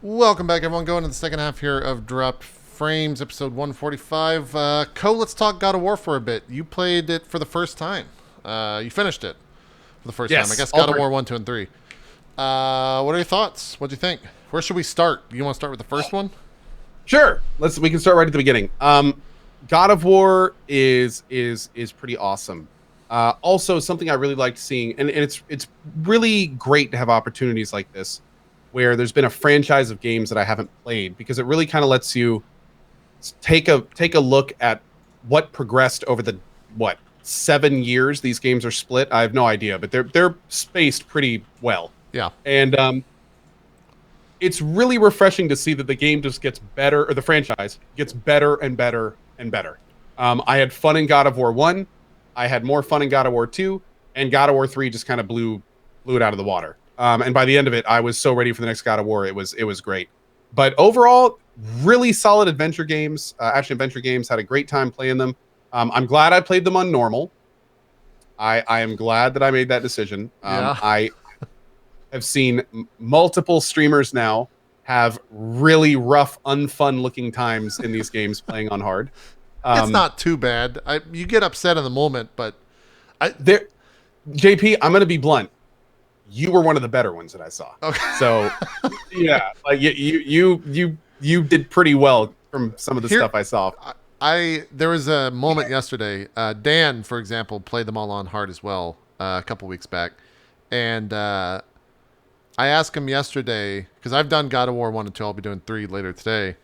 Welcome back, everyone. Going to the second half here of Dropped Frames, episode 145. Let's talk God of War for a bit. You played it for the first time. You finished it for the first time. I guess God of War 1, 2, and 3. What are your thoughts? What do you think? Where should we start? You want to start with the first one? Sure. We can start right at the beginning. God of War is pretty awesome. Also, something I really liked seeing, and it's really great to have opportunities like this, where there's been a franchise of games that I haven't played, because it really kind of lets you take a look at what progressed over the 7 years these games are split. I have no idea, but they're spaced pretty well. Yeah. And it's really refreshing to see that the game just gets better, or the franchise gets better and better and better. I had fun in God of War 1. I had more fun in God of War 2, and God of War 3 just kind of blew it out of the water. And by the end of it, I was so ready for the next God of War. It was great. But overall, really solid adventure games, action-adventure games. Had a great time playing them. I'm glad I played them on normal. I am glad that I made that decision. I have seen multiple streamers now have really rough, unfun-looking times in these games playing on hard. It's not too bad. You get upset in the moment, but... JP, I'm going to be blunt. You were one of the better ones that I saw. Okay. So, yeah, like you did pretty well from some of the stuff I saw. There was a moment yesterday. Dan, for example, played them all on hard as well a couple weeks back, and I asked him yesterday, because I've done God of War 1 and 2. I'll be doing 3 later today.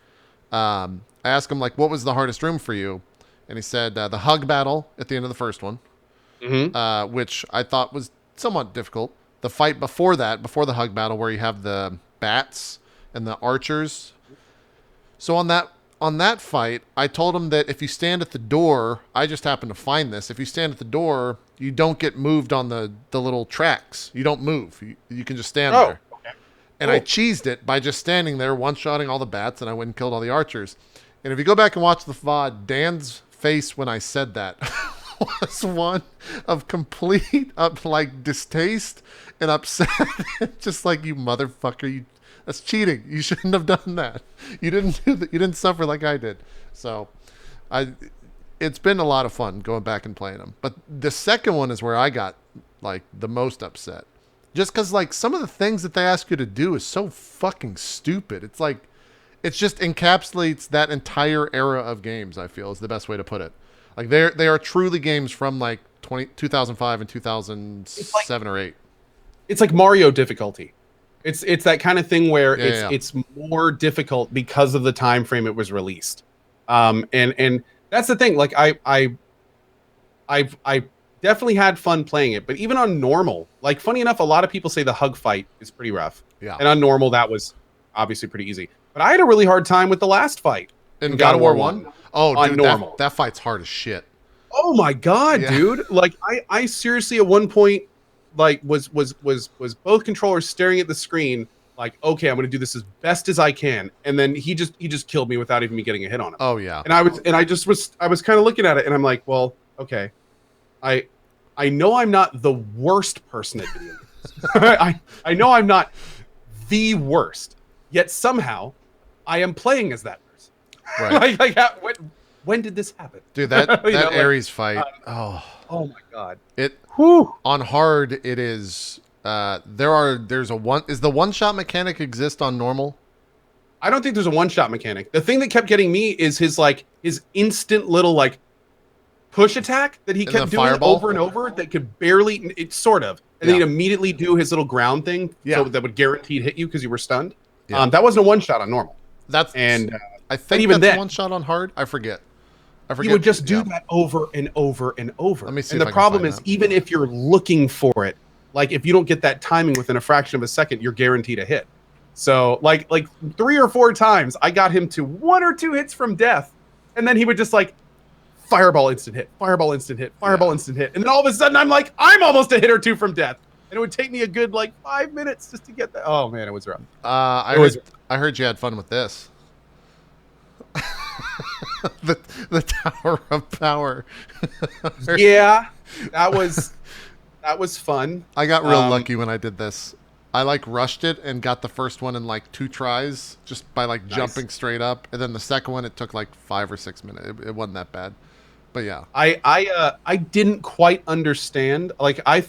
I asked him, like, what was the hardest room for you? And he said the hug battle at the end of the first one, which I thought was somewhat difficult. The fight before that, before the hug battle, where you have the bats and the archers. So on that fight, I told him that if you stand at the door, I just happened to find this. If you stand at the door, you don't get moved on the little tracks. You don't move. You can just stand there. Okay. And I cheesed it by just standing there, one-shotting all the bats, and I went and killed all the archers. And if you go back and watch the VOD, Dan's face when I said that was one of complete distaste and upset. Just like, you motherfucker, that's cheating. You shouldn't have done that. You didn't do that. You didn't suffer like I did. So it's been a lot of fun going back and playing them. But the second one is where I got like the most upset. Just because like some of the things that they ask you to do is so fucking stupid. It's like, it just encapsulates that entire era of games, I feel, is the best way to put it. Like, they are truly games from like 2005 and 2007 or 8. It's like Mario difficulty. It's that kind of thing where it's more difficult because of the time frame it was released. And that's the thing. Like, I definitely had fun playing it, but even on normal, like, funny enough, a lot of people say the hug fight is pretty rough. Yeah. And on normal, that was obviously pretty easy. But I had a really hard time with the last fight in God of War 1. Oh, on dude, normal. That fight's hard as shit. Oh my god, dude! Like, I seriously at one point like was both controllers staring at the screen, like, okay, I'm gonna do this as best as I can, and then he just killed me without even me getting a hit on him. Oh yeah. And I was kind of looking at it, and I'm like, well, okay, I know I'm not the worst person at video games. I know I'm not the worst, yet somehow I am playing as that person. Right. When did this happen? Dude, that Ares fight. Oh my god. On hard it is there's a one. Is the one-shot mechanic exist on normal? I don't think there's a one-shot mechanic. The thing that kept getting me is his instant little like push attack that he kept doing fireball? over and over that could barely, it's sort of, and then he'd immediately do his little ground thing, so that would guaranteed hit you because you were stunned. That wasn't a one-shot on normal. I think even that's then, one shot on hard. I forget. He would just do that over and over and over. Let me see. And the problem is, even if you're looking for it, like, if you don't get that timing within a fraction of a second, you're guaranteed a hit. So like 3 or 4 times, I got him to 1 or 2 hits from death, and then he would just like fireball instant hit, fireball instant hit, fireball instant hit, and then all of a sudden I'm like, I'm almost a hit or 2 from death, and it would take me a good like 5 minutes just to get that. Oh man, it was rough. I heard you had fun with this. the Tower of Power. Yeah, that was fun. I got real lucky when I did this. I like rushed it and got the first one in like 2 tries just by like jumping straight up, and then the second one it took like 5 or 6 minutes. It wasn't that bad, but yeah. I didn't quite understand. Like I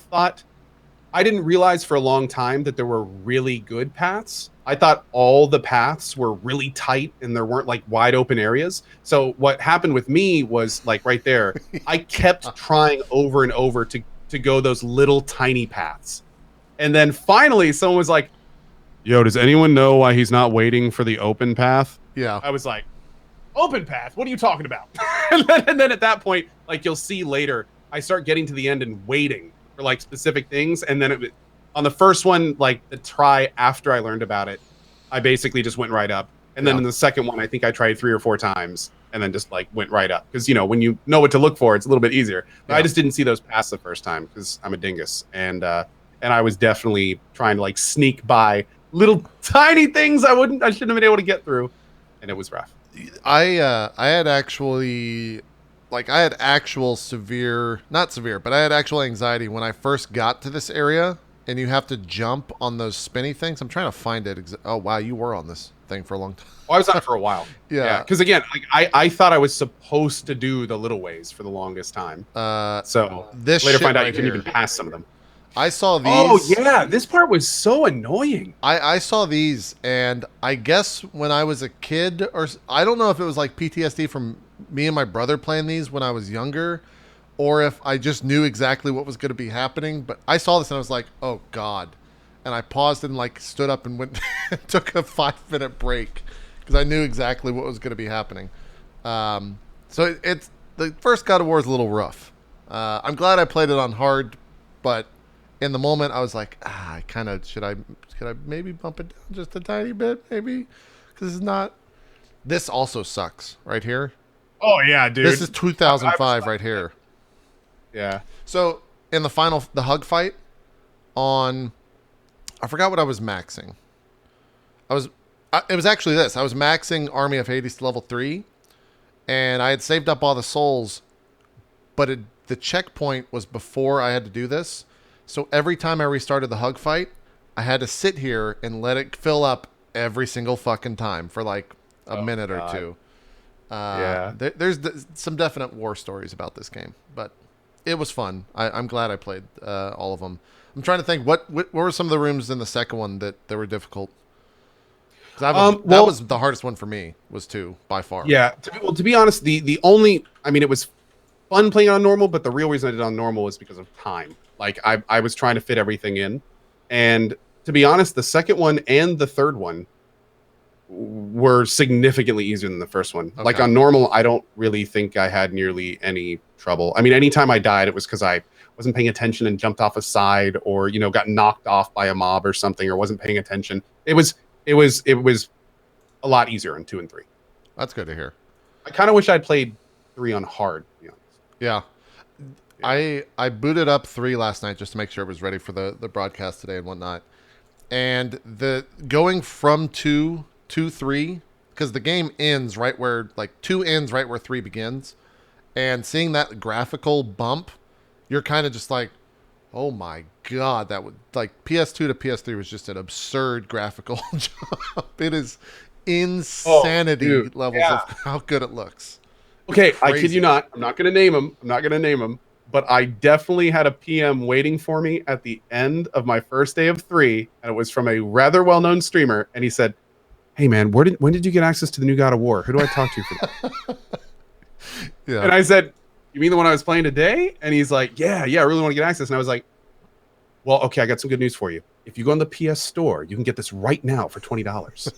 didn't realize for a long time that there were really good paths. I thought all the paths were really tight and there weren't like wide open areas. So what happened with me was like right there, I kept trying over and over to go those little tiny paths. And then finally someone was like, "Yo, does anyone know why he's not waiting for the open path?" Yeah. I was like, "Open path? What are you talking about?" and then at that point, like you'll see later, I start getting to the end and waiting for like specific things. And then on the first one, like the try after I learned about it, I basically just went right up. And then in the second one, I think I tried 3 or 4 times and then just like went right up. Because, you know, when you know what to look for, it's a little bit easier. But I just didn't see those paths the first time because I'm a dingus. And I was definitely trying to like sneak by little tiny things I shouldn't have been able to get through. And it was rough. I had actually, like, I had actual not severe, but I had actual anxiety when I first got to this area, and you have to jump on those spinny things. I'm trying to find it. Oh, wow, you were on this thing for a long time. Oh, I was on it for a while. Yeah. Because again, like I thought I was supposed to do the little ways for the longest time. So this later find out right you couldn't here. even pass some of them. I saw these. Oh yeah, this part was so annoying. I saw these, and I guess when I was a kid, or I don't know if it was like PTSD from me and my brother playing these when I was younger, or if I just knew exactly what was going to be happening. But I saw this and I was like, oh God. And I paused and like stood up and went took a 5-minute break because I knew exactly what was going to be happening. So it's the first God of War is a little rough. I'm glad I played it on hard, but in the moment I was like, I kind of could I maybe bump it down just a tiny bit, maybe, because it's not. This also sucks right here. Oh yeah, dude. This is 2005 right here. Yeah. So in the hug fight on, I forgot what I was maxing. It was actually this. I was maxing Army of Hades to level 3, and I had saved up all the souls, but the checkpoint was before I had to do this. So every time I restarted the hug fight, I had to sit here and let it fill up every single fucking time for like a minute or two. There's some definite war stories about this game, but it was fun. I'm glad I played all of them. I'm trying to think what were some of the rooms in the second one that were difficult. That was the hardest one for me. Was 2 by far. Yeah. To be honest, the only, I mean, it was fun playing on normal, but the real reason I did it on normal was because of time. Like I was trying to fit everything in, and to be honest, the second one and the third one were significantly easier than the first one. Okay. Like on normal, I don't really think I had nearly any trouble. I mean, anytime I died, it was because I wasn't paying attention and jumped off a side, or got knocked off by a mob or something, or wasn't paying attention. It was a lot easier in 2 and 3. That's good to hear. I kind of wish I'd played 3 on hard, to be honest. Yeah. I booted up 3 last night just to make sure it was ready for the broadcast today and whatnot. And the going from 2 to 3, because the game ends right where 2 ends right where 3 begins, and seeing that graphical bump, you're kind of just like, oh my God, that would PS2 to PS3 was just an absurd graphical jump. It is insanity levels of how good it looks. Okay, I kid you not. I'm not going to name him. But I definitely had a PM waiting for me at the end of my first day of 3, and it was from a rather well-known streamer, and he said, "Hey man, when did you get access to the new God of War? Who do I talk to for that?" Yeah. And I said, "You mean the one I was playing today?" And he's like, "Yeah, I really want to get access." And I was like, "Well, okay, I got some good news for you. If you go on the PS Store, you can get this right now for $20."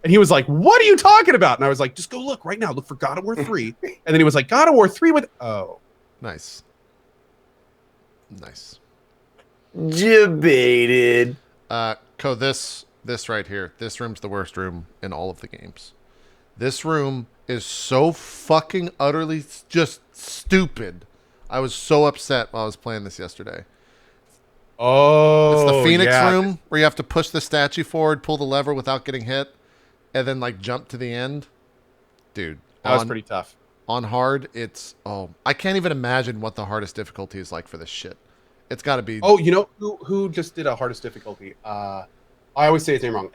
And he was like, "What are you talking about?" And I was like, "Just go look right now. Look for God of War 3." And then he was like, "God of War 3 with..." Oh. Nice. Debated. This right here. This room's the worst room in all of the games. This room is so fucking utterly just stupid. I was so upset while I was playing this yesterday. Oh, it's the Phoenix room where you have to push the statue forward, pull the lever without getting hit, and then jump to the end. Dude, that was pretty tough. On hard, I can't even imagine what the hardest difficulty is like for this shit. It's got to be. Oh, you know who just did a hardest difficulty? I always say his name wrong.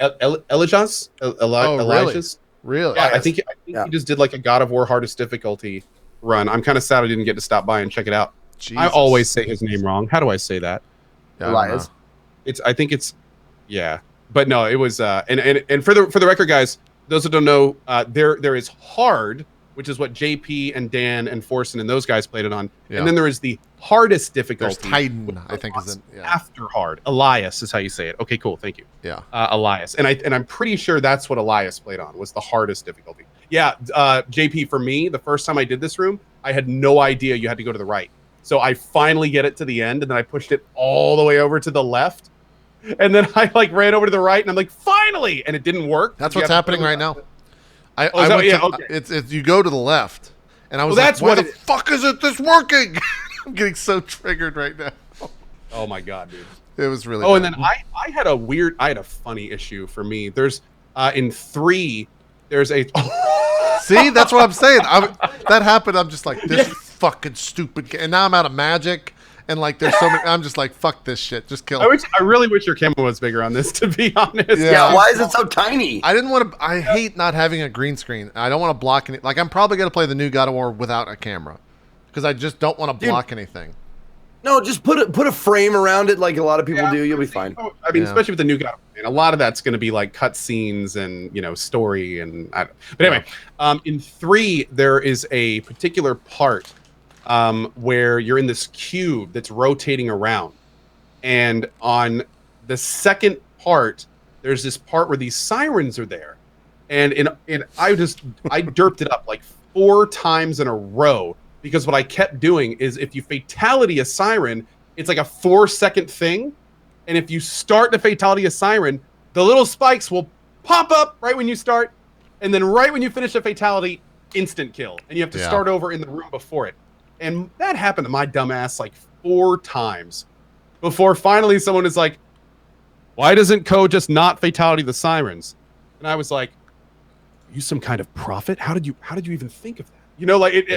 Elijah's? Oh, really? Elijah's? Really? Yeah, I think he just did like a God of War hardest difficulty run. I'm kind of sad I didn't get to stop by and check it out. Jesus. I always say his name wrong. How do I say that? Yeah, I don't know. I think it's yeah. But no, it was and for the record, guys, those who don't know, there is hard, which is what JP and Dan and Forsen and those guys played it on. Yeah. And then there is the hardest difficulty. There's Titan, I think, is in after hard. Elias is how you say it. Okay, cool. Thank you. Yeah. Elias. And I'm pretty sure that's what Elias played on, was the hardest difficulty. Yeah, JP, for me, the first time I did this room, I had no idea you had to go to the right. So I finally get it to the end, and then I pushed it all the way over to the left. And then I like ran over to the right, and I'm like, finally! And it didn't work. That's what's happening right now. Okay. It's you go to the left, and I was that's like, why what the fuck isn't this working? I'm getting so triggered right now. Oh my god, dude. It was really bad. And then I had a funny issue for me. There's in 3, there's a See, that's what I'm saying. That happened. I'm just like, this fucking stupid game. And now I'm out of magic. And like, there's so many. I'm just like, fuck this shit. Just kill it. I really wish your camera was bigger on this, to be honest. Yeah, why is it so tiny? I didn't want to. I hate not having a green screen. I don't want to block any. Like, I'm probably going to play the new God of War without a camera. Because I just don't want to block anything. No, just put a frame around it like a lot of people do. You'll be fine. I mean, especially with the new God of War. And a lot of that's going to be like cut scenes and, story. But anyway, in 3, there is a particular part where you're in this cube that's rotating around, and on the second part there's this part where these sirens are there, and I derped it up like 4 times in a row, because what I kept doing is, if you fatality a siren, it's like a 4-second thing, and if you start to fatality a siren, the little spikes will pop up right when you start, and then right when you finish the fatality, instant kill, and you have to start over in the room before it. And that happened to my dumbass like 4 times before finally someone is like, why doesn't Ko just not fatality the sirens? And I was like, are you some kind of prophet? How did you even think of that?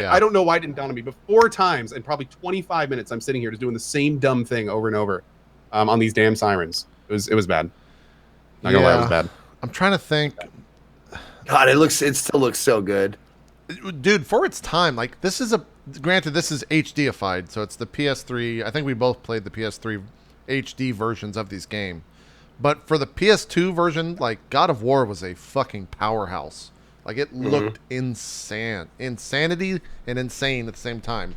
I don't know why it didn't dawn on me, but 4 times and probably 25 minutes I'm sitting here just doing the same dumb thing over and over on these damn sirens. It was bad. Not gonna lie, it was bad. I'm trying to think. God, it still looks so good. Dude, for its time, like, this is granted, this is HDified, so it's the PS3. I think we both played the PS3 HD versions of these games. But for the PS2 version, like, God of War was a fucking powerhouse. Like, it looked insanity and insane at the same time.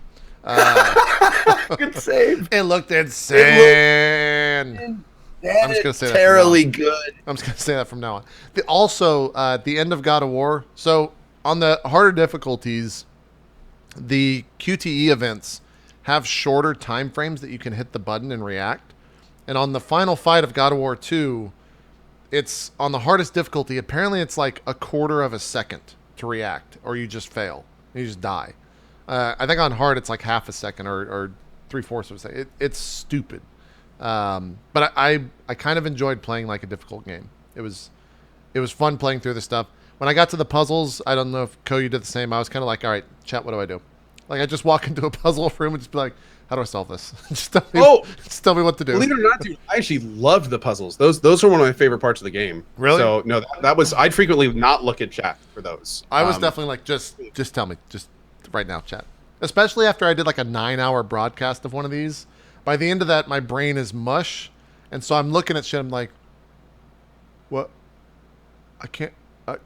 Good save. It looked insane. I'm just gonna say terribly good. I'm just gonna say that from now on. Also, at the end of God of War, so on the harder difficulties, the QTE events have shorter time frames that you can hit the button and react. And on the final fight of God of War 2, it's on the hardest difficulty. Apparently, it's like a quarter of a second to react, or you just fail. You just die. I think on hard, it's like half a second or 3/4 of a second. It's stupid. But I kind of enjoyed playing like a difficult game. It was fun playing through the stuff. When I got to the puzzles, I don't know if Ko, you did the same. I was kind of like, all right, chat, what do I do? Like, I just walk into a puzzle room and just be like, how do I solve this? just tell me what to do. Believe it or not, dude, I actually loved the puzzles. Those were one of my favorite parts of the game. Really? So no, that was, I'd frequently not look at chat for those. I was definitely like, just tell me, just right now, chat. Especially after I did like a 9-hour broadcast of one of these. By the end of that, my brain is mush, and so I'm looking at shit. I'm like, what? I can't.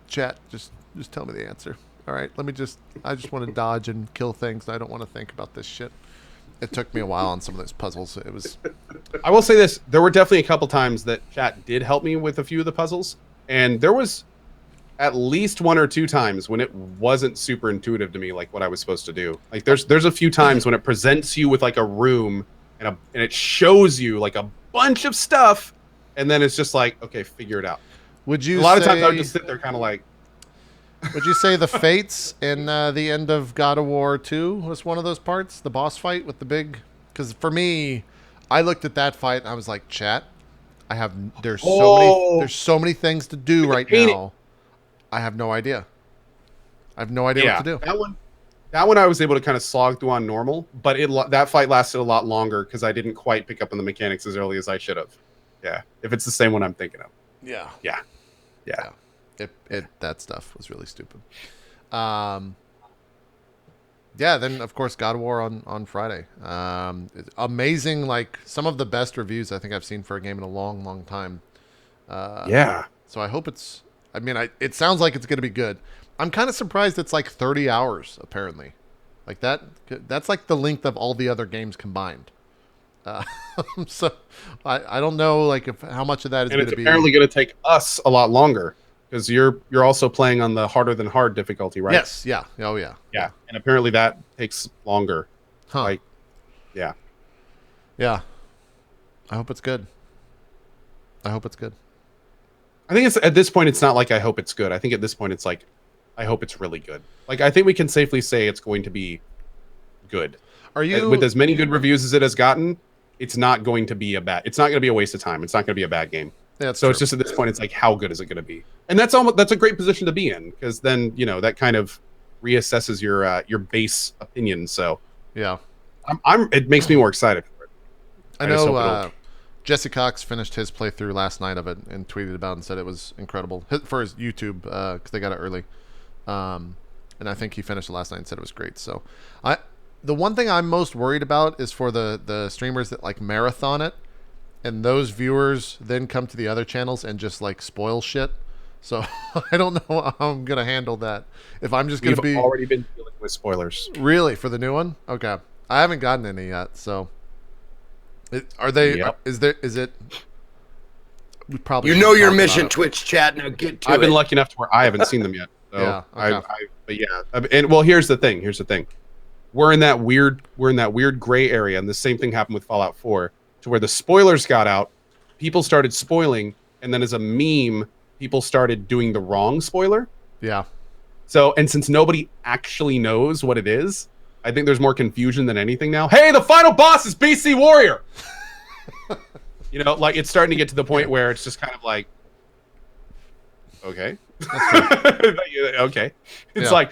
Chat, just tell me the answer. All right, I just want to dodge and kill things. I don't want to think about this shit. It took me a while on some of those puzzles. It was. I will say this: there were definitely a couple times that chat did help me with a few of the puzzles, and there was at least 1 or 2 times when it wasn't super intuitive to me, like what I was supposed to do. Like there's a few times when it presents you with like a room and it shows you like a bunch of stuff, and then it's just like, okay, figure it out. Would you? A lot of times I would just sit there, kind of like. Would you say the Fates in the end of God of War 2 was one of those parts? The boss fight with the big... Because for me, I looked at that fight and I was like, chat, there's so many things to do right now. I have no idea. I have no idea what to do. That one I was able to kind of slog through on normal, but that fight lasted a lot longer because I didn't quite pick up on the mechanics as early as I should have. Yeah, if it's the same one I'm thinking of. Yeah. That stuff was really stupid. Yeah, then of course God of War on Friday. Amazing, like some of the best reviews I think I've seen for a game in a long, long time. Yeah. So I hope it's. I mean, it sounds like it's going to be good. I'm kind of surprised it's like 30 hours apparently, like that. That's like the length of all the other games combined. So I don't know like how much of that is going to be. And it's apparently going to take us a lot longer. Because you're also playing on the harder than hard difficulty, right? Yes. Yeah. Oh, yeah. Yeah. And apparently that takes longer. Huh. Like, yeah. Yeah. I hope it's good. I hope it's good. I think it's at this point, it's not like I hope it's good. I think at this point, it's like, I hope it's really good. Like, I think we can safely say it's going to be good. Are you with as many good reviews as it has gotten? It's not going to be it's not going to be a waste of time. It's not going to be a bad game. Yeah, so true. It's just at this point, it's like, how good is it going to be? And that's a great position to be in, because then that kind of reassesses your base opinion. So yeah, it makes me more excited for it. I know Jesse Cox finished his playthrough last night of it and tweeted about it and said it was incredible for his YouTube because they got it early, and I think he finished it last night and said it was great. So the one thing I'm most worried about is for the streamers that like marathon it. And those viewers then come to the other channels and just like spoil shit. So I don't know how I'm gonna handle that. If I'm just gonna be already been dealing with spoilers. Really for the new one? Okay, I haven't gotten any yet. So are they? Yep. Is it? We probably your mission, Twitch chat. Now get to it. I've been lucky enough to where I haven't seen them yet. So yeah. Okay. But yeah. And well, here's the thing. We're in that weird gray area, and the same thing happened with Fallout 4. To where the spoilers got out, people started spoiling, and then as a meme, people started doing the wrong spoiler. Yeah. So, and since nobody actually knows what it is, I think there's more confusion than anything now. Hey, the final boss is BC Warrior! Like, it's starting to get to the point where it's just kind of like, okay. Okay. It's like,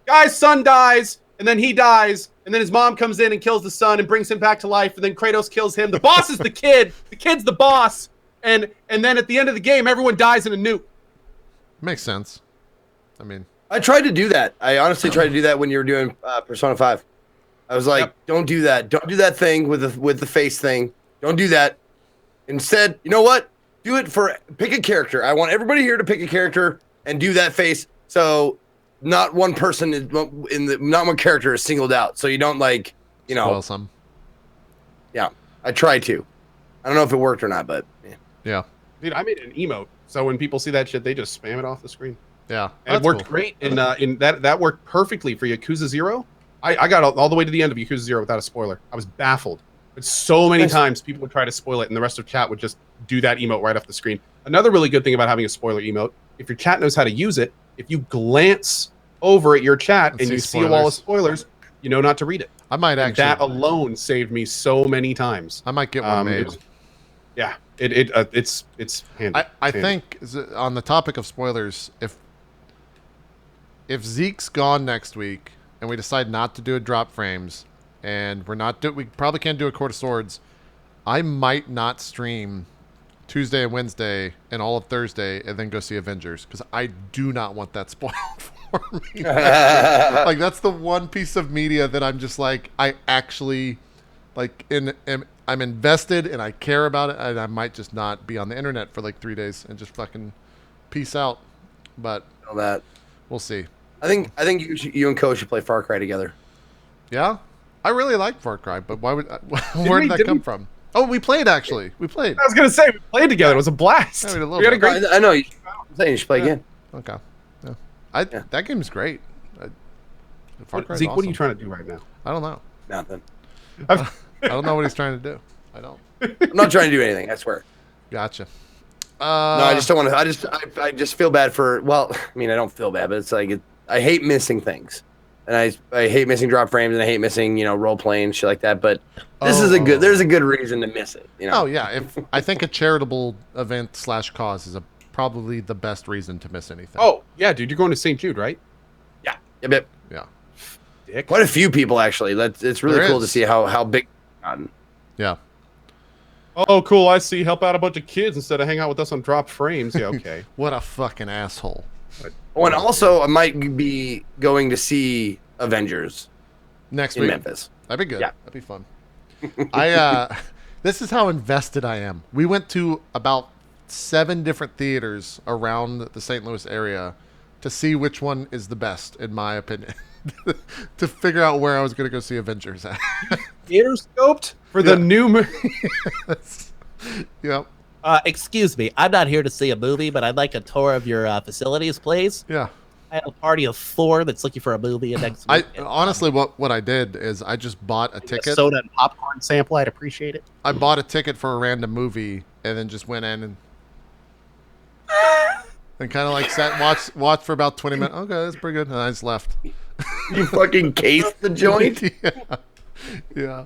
guy's son dies, and then he dies, and then his mom comes in and kills the son and brings him back to life, and then Kratos kills him. The boss is the kid. The kid's the boss. And then at the end of the game, everyone dies in a nuke. Makes sense. I mean, I tried to do that. I honestly tried to do that when you were doing Persona 5. I was like, Don't do that. Don't do that thing with the face thing. Don't do that. Instead, you know what? Pick a character. I want everybody here to pick a character and do that face. So not one person not one character is singled out, so you don't spoil some. Yeah, I tried to. I don't know if it worked or not, but yeah. Dude, I made an emote, so when people see that shit, they just spam it off the screen. Yeah, and it worked great. In that worked perfectly for Yakuza 0. I got all the way to the end of Yakuza 0 without a spoiler. I was baffled. But so many times people would try to spoil it, and the rest of chat would just do that emote right off the screen. Another really good thing about having a spoiler emote, if your chat knows how to use it, if you glance over at your chat and you see a wall of spoilers, you know not to read it. I might actually. That alone saved me so many times. I might get one made. It's handy. I think on the topic of spoilers, if Zeke's gone next week and we decide not to do a drop frames and we probably can't do a Court of Swords, I might not stream Tuesday and Wednesday and all of Thursday and then go see Avengers because I do not want that spoiled for me. Like that's the one piece of media that I'm just like I actually like I'm invested and I care about it, and I might just not be on the internet for like 3 days and just fucking peace out. But that we'll see. I think you and Co should play Far Cry together. Yeah, I really like Far Cry, but why would where did that come from? Oh, we played actually. We played. I was gonna say we played together. It was a blast. Yeah, we had a great. I know. I'm saying you should play again. Okay. Yeah. That game's great. Far Cry's Zeke, awesome. What are you trying to do right now? I don't know. Nothing. I don't know what he's trying to do. I don't. I'm not trying to do anything. I swear. Gotcha. No, I just don't want to. I just feel bad for. Well, I mean, I don't feel bad, but it's like I hate missing things, and I hate missing drop frames, and I hate missing role playing shit like that. But there's a good reason to miss it. Oh yeah, I think a charitable event / cause is probably the best reason to miss anything. Oh yeah, dude, you're going to St. Jude, right? Yeah. Yep. Yeah. dick. Quite a few people actually. It's really There cool is. to see how big it's gotten. Yeah. Oh, cool. I see. Help out a bunch of kids instead of hang out with us on dropped frames. Yeah, okay. What a fucking asshole. Oh, and also I might be going to see Avengers Next in week. Memphis. That'd be good. Yeah. That'd be fun. This is how invested I am. We went to about 7 different theaters around the St. Louis area to see which one is the best, in my opinion. To figure out where I was going to go see Avengers at. Theater scoped for the new movie. Yep. Excuse me, I'm not here to see a movie, but I'd like a tour of your facilities, please. Yeah. I have a party of 4 that's looking for a movie next I week. and, honestly, what I did is I just bought a a ticket. soda and popcorn sample. I'd appreciate it. I bought a ticket for a random movie and then just went in and kind of like sat and watched for about 20 minutes. Okay, that's pretty good. And I just left. You fucking cased the joint. Yeah.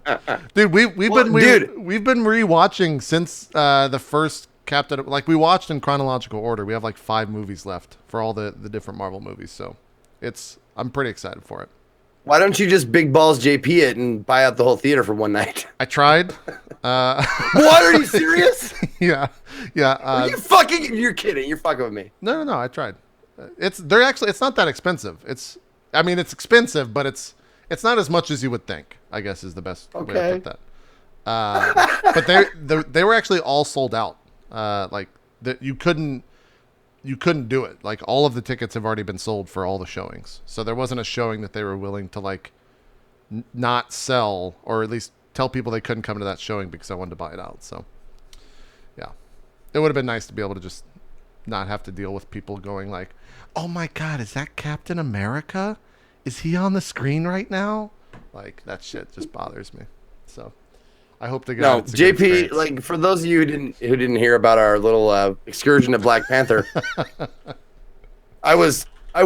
Dude, we've been rewatching since the first Captain. Like we watched in chronological order. We have like 5 movies left for all the different Marvel movies. So I'm pretty excited for it. Why don't you just big balls JP it and buy out the whole theater for one night? I tried. What? Are you serious? Yeah. Are you fucking? You're kidding. You're fucking with me. No. I tried. It's not that expensive. It's expensive, but it's not as much as you would think, I guess is the best way to put that. But they were actually all sold out. Like that you couldn't do it. Like all of the tickets have already been sold for all the showings. So there wasn't a showing that they were willing to like not sell, or at least tell people they couldn't come to that showing because I wanted to buy it out. So yeah, it would have been nice to be able to just not have to deal with people going like, "Oh my God, is that Captain America? Is he on the screen right now?" Like that shit just bothers me. So I hope to No, God. it's a good JP. experience. Like for those of you who didn't hear about our little excursion to Black Panther,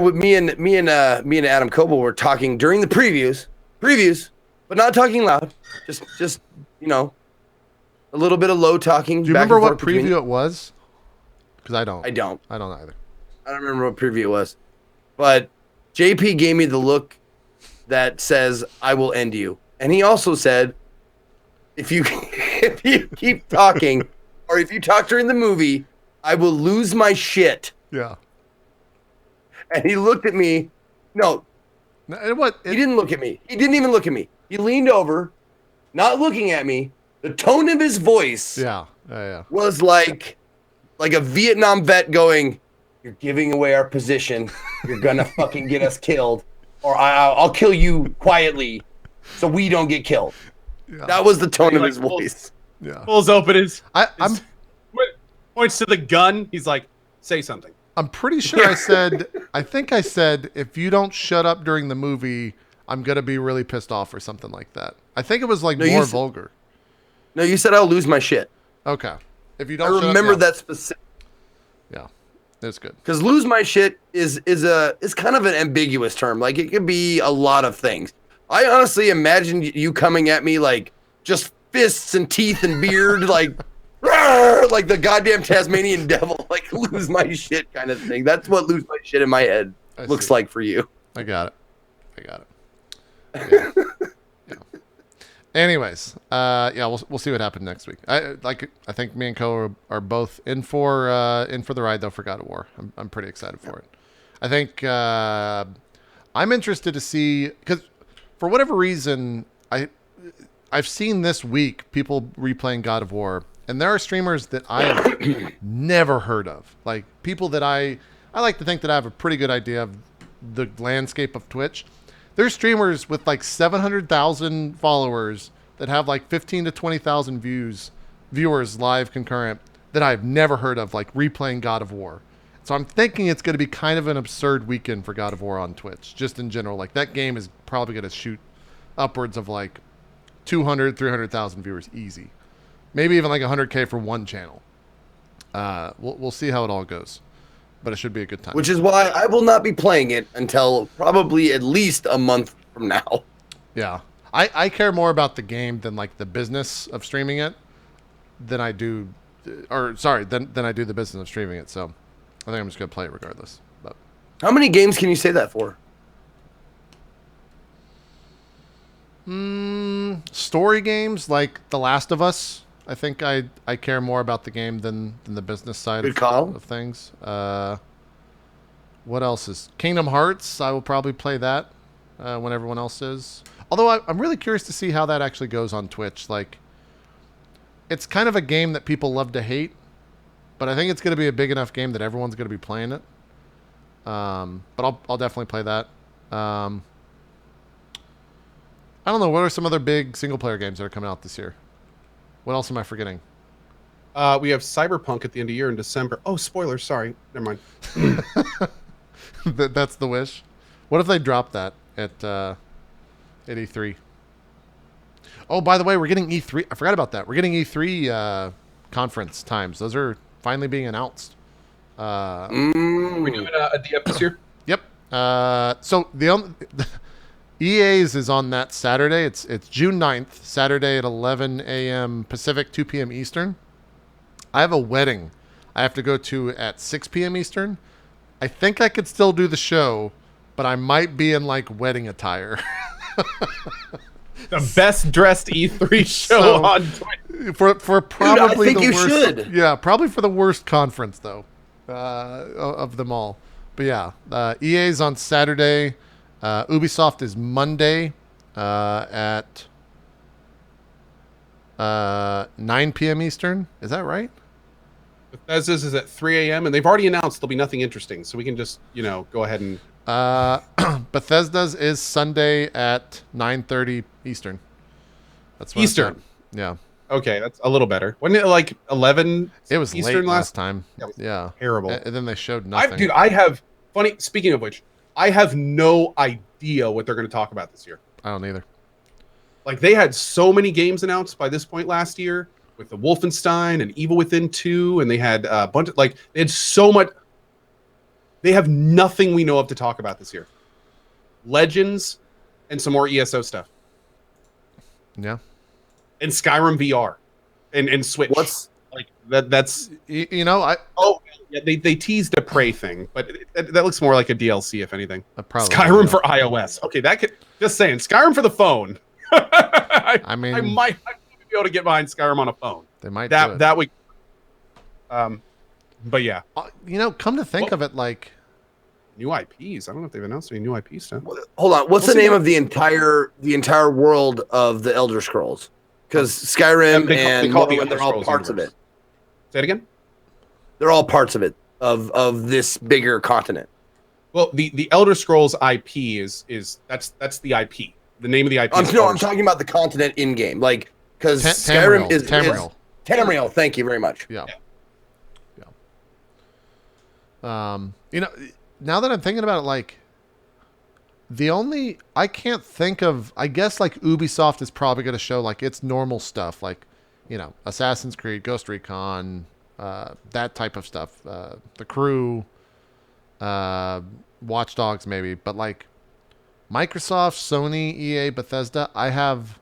me and Adam Coble were talking during the previews, but not talking loud. Just a little bit of low talking. Do you remember what preview it was? Because I don't. I don't either. I don't remember what preview it was, but JP gave me the look that says "I will end you," and he also said, "If you keep talking, or if you talk during the movie, I will lose my shit." Yeah. And he looked at me. No, What? he didn't look at me. He didn't even look at me. He leaned over, not looking at me. The tone of his voice Yeah. was like a Vietnam vet going, "You're giving away our position. You're gonna fucking get us killed, or I'll kill you quietly, so we don't get killed." Yeah. That was the tone He of like his pulls- voice. Yeah. Pulls open his. I'm Points to the gun. He's like, "Say something." pretty sure I think I said if you don't shut up during the movie, I'm gonna be really pissed off or something like that. I think it was like No, you more said- vulgar. No, you said I'll lose my shit. Okay. If you I don't shut up, remember yeah. that specific. Yeah. That's good. Because lose my shit is kind of an ambiguous term. Like it could be a lot of things. I honestly imagine you coming at me like just fists and teeth and beard, like "Rawr," like the goddamn Tasmanian devil, like lose my shit kind of thing. That's what lose my shit in my head I looks see. like for you. I got it. Yeah. Yeah. Anyways, yeah, we'll see what happens next week. I think me and Co are both in for the ride though for God of War. I'm pretty excited for it. I think I'm interested to see, because for whatever reason I've seen this week people replaying God of War, and there are streamers that I have never heard of, like people that I like to think that I have a pretty good idea of the landscape of Twitch. There's streamers with like 700,000 followers that have like 15 to 20,000 viewers live concurrent that I've never heard of, like replaying God of War. So I'm thinking it's going to be kind of an absurd weekend for God of War on Twitch, just in general. Like that game is probably going to shoot upwards of like 200, 300,000 viewers easy. Maybe even like 100K for one channel. We'll see how it all goes. But it should be a good time. Which is why I will not be playing it until probably at least a month from now. Yeah. I care more about the game than like the business of streaming it than I do than I do the business of streaming it. So I think I'm just going to play it regardless. But How many games can you say that for? Story games like The Last of Us. I think I care more about the game than the business side Good call. of things. What else is Kingdom Hearts? I will probably play that when everyone else is. Although I'm really curious to see how that actually goes on Twitch. Like, it's kind of a game that people love to hate, but I think it's going to be a big enough game that everyone's going to be playing it. But I'll definitely play that. I don't know. What are some other big single player games that are coming out this year? What else am I forgetting? We have Cyberpunk at the end of the year in December. Oh, spoilers. Sorry. Never mind. That's the wish. What if they drop that at E3? Oh, by the way, we're getting E3. I forgot about that. We're getting E3 conference times. Those are finally being announced. Are we doing a DF this year? Yep. So the EA's is on that Saturday. It's June 9th, Saturday at 11 a.m. Pacific, 2 p.m. Eastern. I have a wedding I have to go to at 6 p.m. Eastern. I think I could still do the show, but I might be in like wedding attire. The best dressed E3 show on Twitch. For probably Dude, I think the you worst. should. Yeah, probably for the worst conference though, of them all. But yeah, EA's on Saturday. Ubisoft is Monday at 9 p.m. Eastern. Is that right? Bethesda's is at 3 a.m. and they've already announced there'll be nothing interesting, so we can just go ahead and. Bethesda's is Sunday at 9:30 Eastern. That's when it's Eastern. at. Yeah. Okay, that's a little better. Wasn't it like 11? It was Eastern late last time. That was Yeah. terrible. And then they showed nothing. Dude, I have funny. Speaking of which, I have no idea what they're going to talk about this year. I don't either. Like, they had so many games announced by this point last year with the Wolfenstein and Evil Within 2, and they had a bunch of, like, they had so much. They have nothing we know of to talk about this year. Legends and some more ESO stuff. Yeah. And Skyrim VR and Switch. What's like that's I yeah, they teased a Prey thing, but that looks more like a DLC if anything. probably Skyrim for iOS. Okay, that could just saying Skyrim for the phone. I mean, I might be able to get behind Skyrim on a phone. They might do it. that would but yeah. Come to think of it, like New IPs. I don't know if they've announced any new IP stuff. Hold on. What's We'll the see name what- of the entire world of the Elder Scrolls? Because Skyrim They and call it the Morrowind, Elder they're all Scrolls parts universe. of it. Say it again. They're all parts of it of this bigger continent. Well, the Elder Scrolls IP is that's the IP. The name of the IP. I'm is Elder talking about the continent in game, like because Tamriel. Skyrim is Tamriel. Tamriel. Thank you very much. Yeah. Now that I'm thinking about it, like I can't think of. I guess like Ubisoft is probably going to show like its normal stuff, like Assassin's Creed, Ghost Recon, that type of stuff. The Crew, Watch Dogs, maybe. But like Microsoft, Sony, EA, Bethesda, I have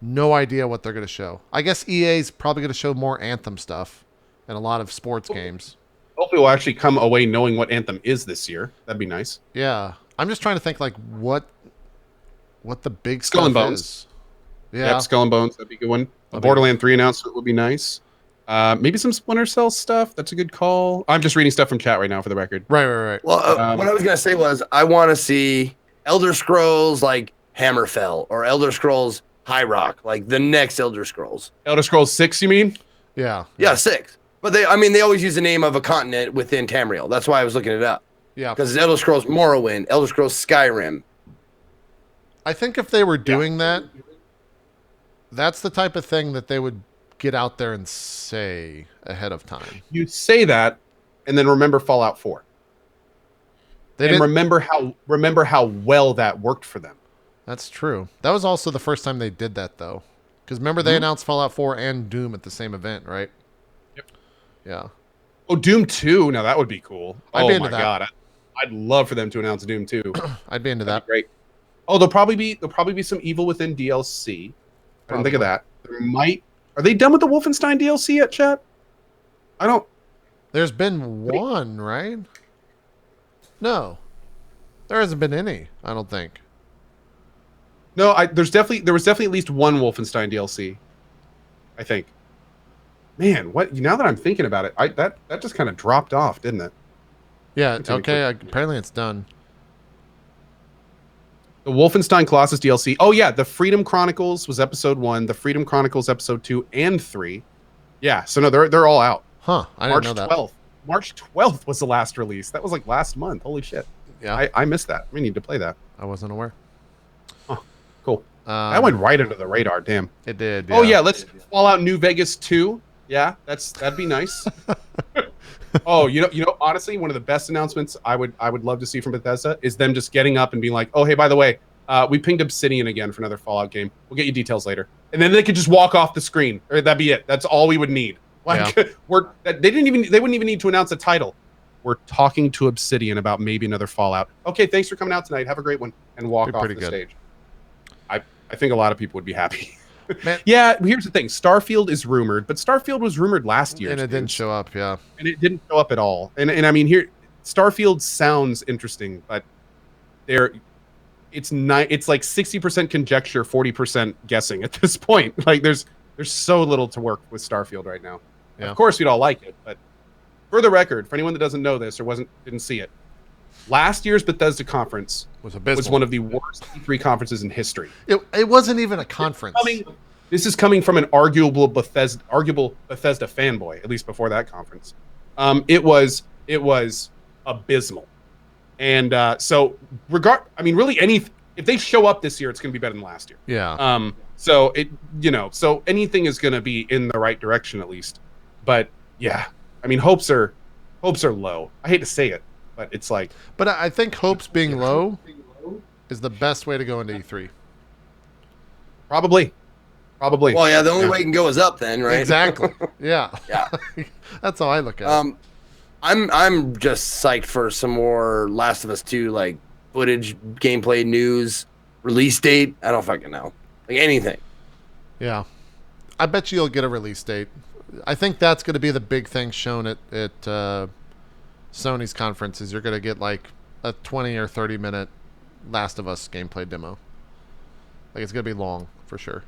no idea what they're going to show. I guess EA's probably going to show more Anthem stuff and a lot of sports games. Hopefully, we'll actually come away knowing what Anthem is this year. That'd be nice. Yeah, I'm just trying to think like what the big Skull stuff and Bones. is. Yeah, Yep, Skull and Bones. That'd be a good one. A That'd be- Borderlands 3 announcement would be nice. Maybe some Splinter Cell stuff. That's a good call. I'm just reading stuff from chat right now for the record. right. Well, Um, what I was gonna say was I want to see Elder Scrolls like Hammerfell or Elder Scrolls High Rock, like the next Elder Scrolls. Elder Scrolls 6, you mean? Yeah, Yeah, 6. But they always use the name of a continent within Tamriel. That's why I was looking it up. yeah. Because it's Elder Scrolls Morrowind, Elder Scrolls Skyrim. I think if they were doing that, that's the type of thing that they would get out there and say ahead of time. You say that, and then remember Fallout 4. They And didn't. remember how well that worked for them. That's true. That was also the first time they did that, though. Because remember, they announced Fallout 4 and Doom at the same event, right? Yep. Yeah. Oh, Doom 2. Now that would be cool. I'd be Oh into my that. god, I'd love for them to announce Doom 2. I'd be into That'd that. be great. Oh, there'll probably be some Evil Within DLC. I didn't think of that. There might. Are they done with the Wolfenstein DLC yet, chat? I don't. There's been one, right? No. There hasn't been any, I don't think. No, there was definitely at least one Wolfenstein DLC. I think. Man, what? Now that I'm thinking about it, that just kind of dropped off, didn't it? Yeah. Okay. Apparently, it's done. The Wolfenstein Colossus DLC. Oh yeah, the Freedom Chronicles was episode 1. The Freedom Chronicles episode 2 and 3. Yeah. So no, they're all out. Huh? I didn't know that. March 12th was the last release. That was like last month. Holy shit. Yeah. I missed that. We need to play that. I wasn't aware. Oh, cool. That went right under the radar. Damn. It did. Oh yeah, let's Fallout New Vegas 2. Yeah, that'd be nice. Oh, you know, honestly, one of the best announcements I would love to see from Bethesda is them just getting up and being like, "Oh, hey, by the way, we pinged Obsidian again for another Fallout game. We'll get you details later." And then they could just walk off the screen, or that'd be it. That's all we would need. Like, they wouldn't even need to announce a title. We're talking to Obsidian about maybe another Fallout. Okay, thanks for coming out tonight. Have a great one, and walk off the stage. I think a lot of people would be happy. Man. Yeah, here's the thing. Starfield is rumored, but Starfield was rumored last year. And it didn't show up, yeah. And it didn't show up at all. And I mean, here, Starfield sounds interesting, but it's like 60% conjecture, 40% guessing at this point. Like, there's so little to work with Starfield right now. Yeah. Of course, we'd all like it, but for the record, for anyone that doesn't know this or didn't see it, last year's Bethesda conference was one of the worst E3 conferences in history. It wasn't even a conference. This is coming from an arguable Bethesda fanboy, at least before that conference. It was abysmal. And so really if they show up this year, it's going to be better than last year. Yeah. So anything is going to be in the right direction at least. But yeah, I mean, hopes are low. I hate to say it. But it's like... But I think hopes being low is the best way to go into E3. Probably. Well, yeah, the only way it can go is up then, right? Exactly. Yeah. Yeah. That's how I look at it. I'm just psyched for some more Last of Us 2, like, footage, gameplay, news, release date. I don't fucking know. Like, anything. Yeah. I bet you'll get a release date. I think that's going to be the big thing shown at Sony's conference is you're going to get like a 20 or 30 minute Last of Us gameplay demo. Like, it's going to be long for sure.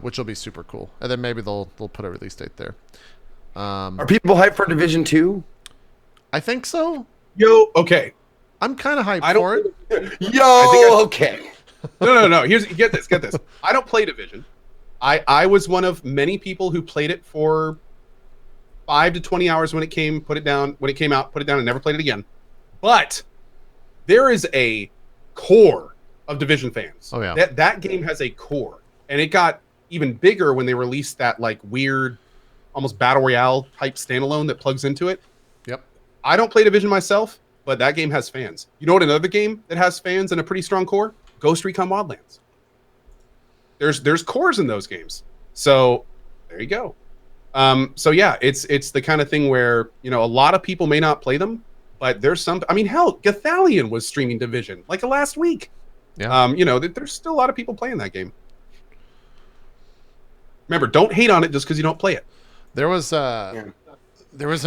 Which will be super cool. And then maybe they'll put a release date there. Are people hyped for Division 2? I think so. Yo, okay. I'm kind of hyped for it. Okay. No. Get this. I don't play Division. I was one of many people who played it for 5 to 20 hours when it came out, put it down, and never played it again. But there is a core of Division fans. Oh yeah. That game has a core, and it got even bigger when they released that like weird, almost battle royale type standalone that plugs into it. Yep. I don't play Division myself, but that game has fans. You know what? Another game that has fans and a pretty strong core: Ghost Recon Wildlands. There's cores in those games, so there you go. So yeah, it's the kind of thing where, you know, a lot of people may not play them, but there's some. I mean, hell, Gathalion was streaming Division like last week. Yeah. You know, there's still a lot of people playing that game. Remember, don't hate on it just because you don't play it. There was an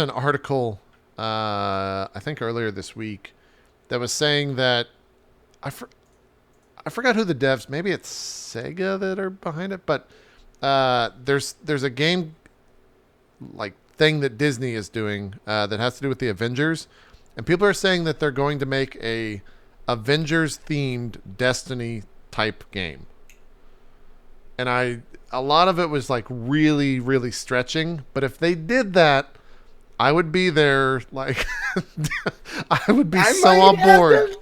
article, I think earlier this week, that was saying that I forgot who the devs. Maybe it's Sega that are behind it, but there's a game like thing that Disney is doing that has to do with the Avengers, and people are saying that they're going to make a Avengers themed Destiny type game. And a lot of it was like really, really stretching, but if they did that, I would be there. Like, I would be so on board.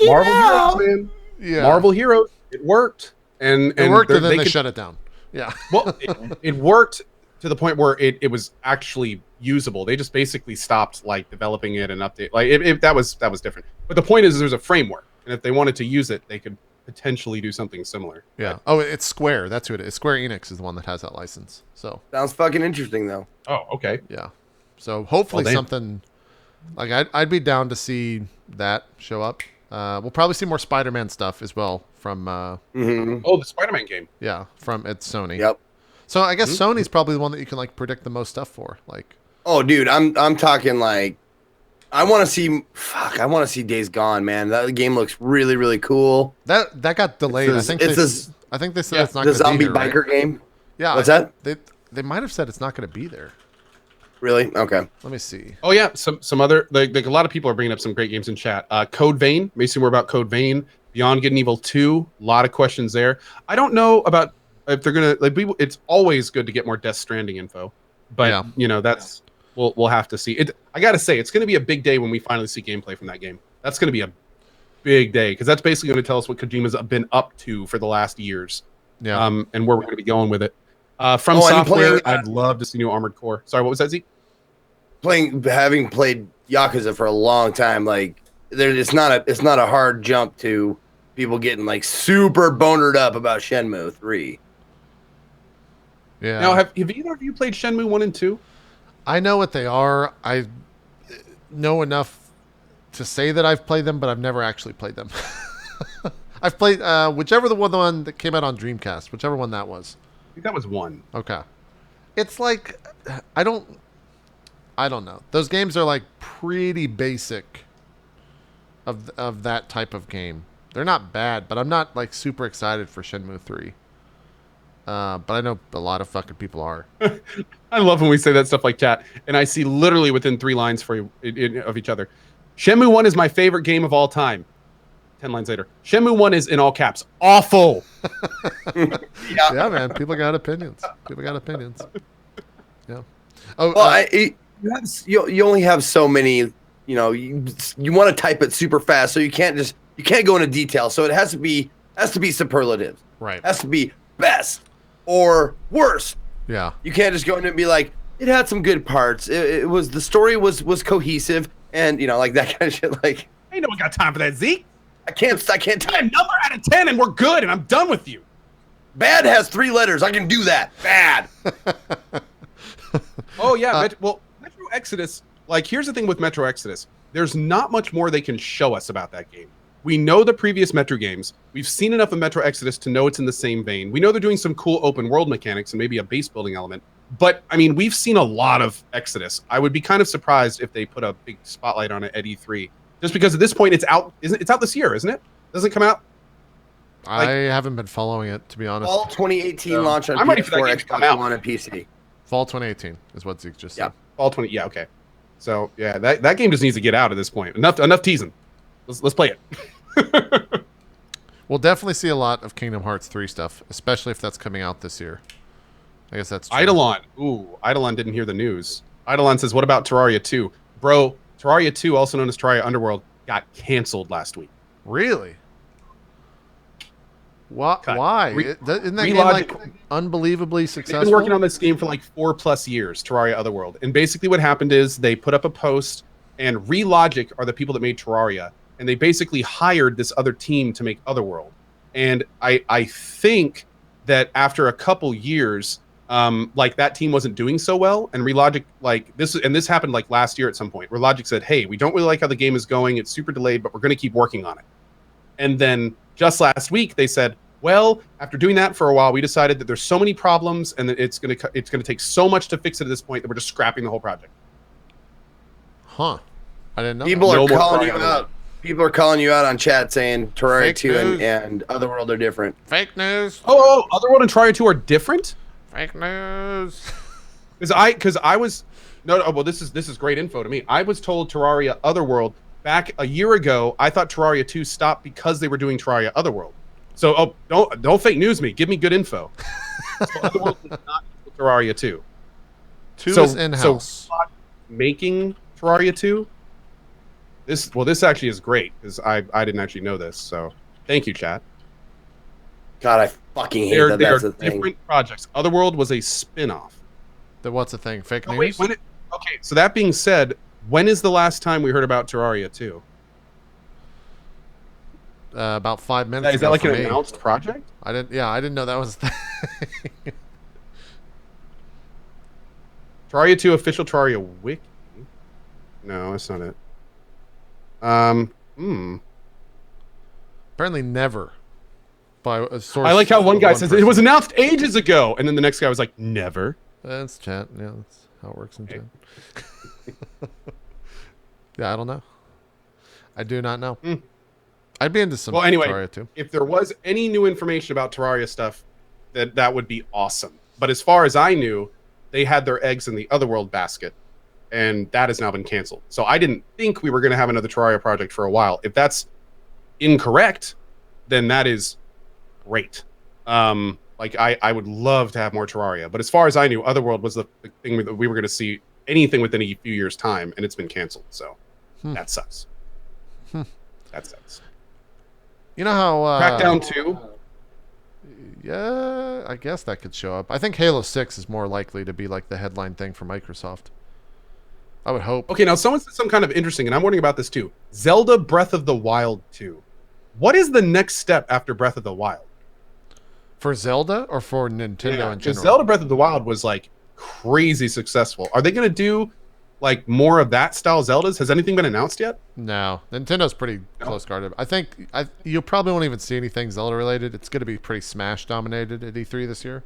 Marvel Heroes, man. Yeah. Marvel Heroes. It worked, and it worked, and then they shut it down. Yeah. Well, it worked to the point where it was actually usable. They just basically stopped like developing it and update. Like that was different. But the point is, there's a framework, and if they wanted to use it, they could potentially do something similar. Yeah. Oh, it's Square. That's who it is. Square Enix is the one that has that license. So sounds fucking interesting, though. Oh, okay. Yeah. So hopefully something like I'd be down to see that show up. We'll probably see more Spider-Man stuff as well from. Oh, the Spider-Man game. Yeah, from Sony. Yep. So I guess Sony's probably the one that you can like predict the most stuff for. Like. Oh, dude, I'm talking like I want to see. Fuck, I want to see Days Gone, man. That game looks really, really cool. That got delayed. It's I think they said it's not the going to be zombie here, biker right? game. Yeah. What's that? They might have said it's not going to be there. Really? Okay. Let me see. Oh yeah, some other like a lot of people are bringing up some great games in chat. Code Vein, maybe more about Code Vein. Beyond Good and Evil 2, a lot of questions there. I don't know about if they're gonna like. It's always good to get more Death Stranding info, but Yeah. you know that's we'll have to see. I gotta say, it's gonna be a big day when we finally see gameplay from that game. That's gonna be a big day because that's basically going to tell us what Kojima's been up to for the last years. Yeah. And where we're going to be going with it. From Oh, I'm Software, playing, I'd love to see new Armored Core. Sorry, what was that, Zeke? Having played Yakuza for a long time, like it's not a hard jump to people getting like super bonered up about Shenmue 3. Yeah. Now, have either of you played Shenmue 1 and 2? I know what they are. I know enough to say that I've played them, but I've never actually played them. I've played whichever the one that came out on Dreamcast, whichever one that was. I think that was 1. Okay. It's like I don't know. Those games are like pretty basic of that type of game. They're not bad, but I'm not like super excited for Shenmue 3. But I know a lot of fucking people are. I love when we say that stuff like chat, and I see literally within 3 lines of each other. Shenmue 1 is my favorite game of all time. 10 lines later. Shenmue 1 is in all caps. Awful. Yeah, man. People got opinions. Yeah. Oh, Well, you only have so many. You know, you want to type it super fast, so you can't go into detail. So it has to be superlative. right. It has to be best or worst. Yeah. You can't just go in and be like, it had some good parts. It was the story was cohesive, and you know, like that kind of shit. Like, Ain't no one got time for that, Zeke. I can't Tell me a type. number out of 10, and we're good, and I'm done with you. Bad has 3 letters. I can do that. Bad. Oh yeah, Metro Exodus. Like, here's the thing with Metro Exodus. There's not much more they can show us about that game. We know the previous Metro games. We've seen enough of Metro Exodus to know it's in the same vein. We know they're doing some cool open world mechanics and maybe a base building element. But I mean, we've seen a lot of Exodus. I would be kind of surprised if they put a big spotlight on it at E3, just because at this point it's out. It's out this year, isn't it? Doesn't it come out? I haven't been following it, to be honest. Fall 2018 launch on I'm ready for that PS4, game to come Xbox out. One, and PC. Fall 2018 is what Zeke just said. Yeah. Fall 20. Yeah, okay. So yeah, that game just needs to get out at this point. Enough teasing. Let's play it. We'll definitely see a lot of Kingdom Hearts 3 stuff, especially if that's coming out this year. I guess that's true. Eidolon. Ooh, Eidolon didn't hear the news. Eidolon says, what about Terraria 2? Bro, Terraria 2, also known as Terraria Underworld, got canceled last week. Really? Why? Cut. Why? Isn't that game like unbelievably They've successful? been working on this game for like 4+ years, Terraria Otherworld. And basically what happened is they put up a post, and Relogic are the people that made Terraria, and they basically hired this other team to make Otherworld. And I think that after a couple years, like that team wasn't doing so well, and Relogic this happened like last year at some point. Relogic said, "Hey, we don't really like how the game is going. It's super delayed, but we're going to keep working on it." And then just last week they said, well, after doing that for a while, we decided that there's so many problems and that it's going to take so much to fix it at this point that we're just scrapping the whole project. Huh. I didn't know. People that. are No more calling you Terraria out. People are calling you out on chat saying Terraria Fake 2 news. and Otherworld are different. Fake news. Oh, Otherworld and Terraria 2 are different? Fake news. Because I was well, this is great info to me. I was told Terraria Otherworld back a year ago. I thought Terraria 2 stopped because they were doing Terraria Otherworld. So don't fake news me. Give me good info. So Otherworld is not Terraria 2. 2 So- is in-house. So making Terraria 2. This actually is great because I didn't actually know this. So thank you, chat. God, I fucking hate They that. are That's the thing. different projects. Otherworld was a spin-off. What's the thing? Fake Oh, news? wait, okay, so that being said, when is the last time we heard about Terraria 2? About 5 minutes Is that ago like for an me. announced project? I didn't know that was a thing. Terraria 2 official Terraria wiki? No, that's not it. Apparently never. By a source. I like how one guy says it person. was announced ages ago, and then the next guy was like, never. That's chat. Yeah, that's how it works in chat. Yeah, I don't know. I do not know. I'd be into some Well, anyway, Terraria too. if there was any new information about Terraria stuff, that would be awesome. But as far as I knew, they had their eggs in the Otherworld basket, and that has now been canceled. So I didn't think we were going to have another Terraria project for a while. If that's incorrect, then that is great. Like I would love to have more Terraria. But as far as I knew, Otherworld was the thing that we were going to see anything within a few years' time, and it's been canceled. So that sucks. That sucks. You know how Crackdown 2? Yeah, I guess that could show up. I think Halo 6 is more likely to be like the headline thing for Microsoft. I would hope. Okay, now someone said something kind of interesting, and I'm wondering about this too. Zelda Breath of the Wild 2. What is the next step after Breath of the Wild? For Zelda or for Nintendo in general? Zelda Breath of the Wild was like crazy successful. Are they going to do like more of that style Zeldas? Has anything been announced yet? No, Nintendo's pretty close guarded. I think you probably won't even see anything Zelda related. It's going to be pretty Smash dominated at E3 this year.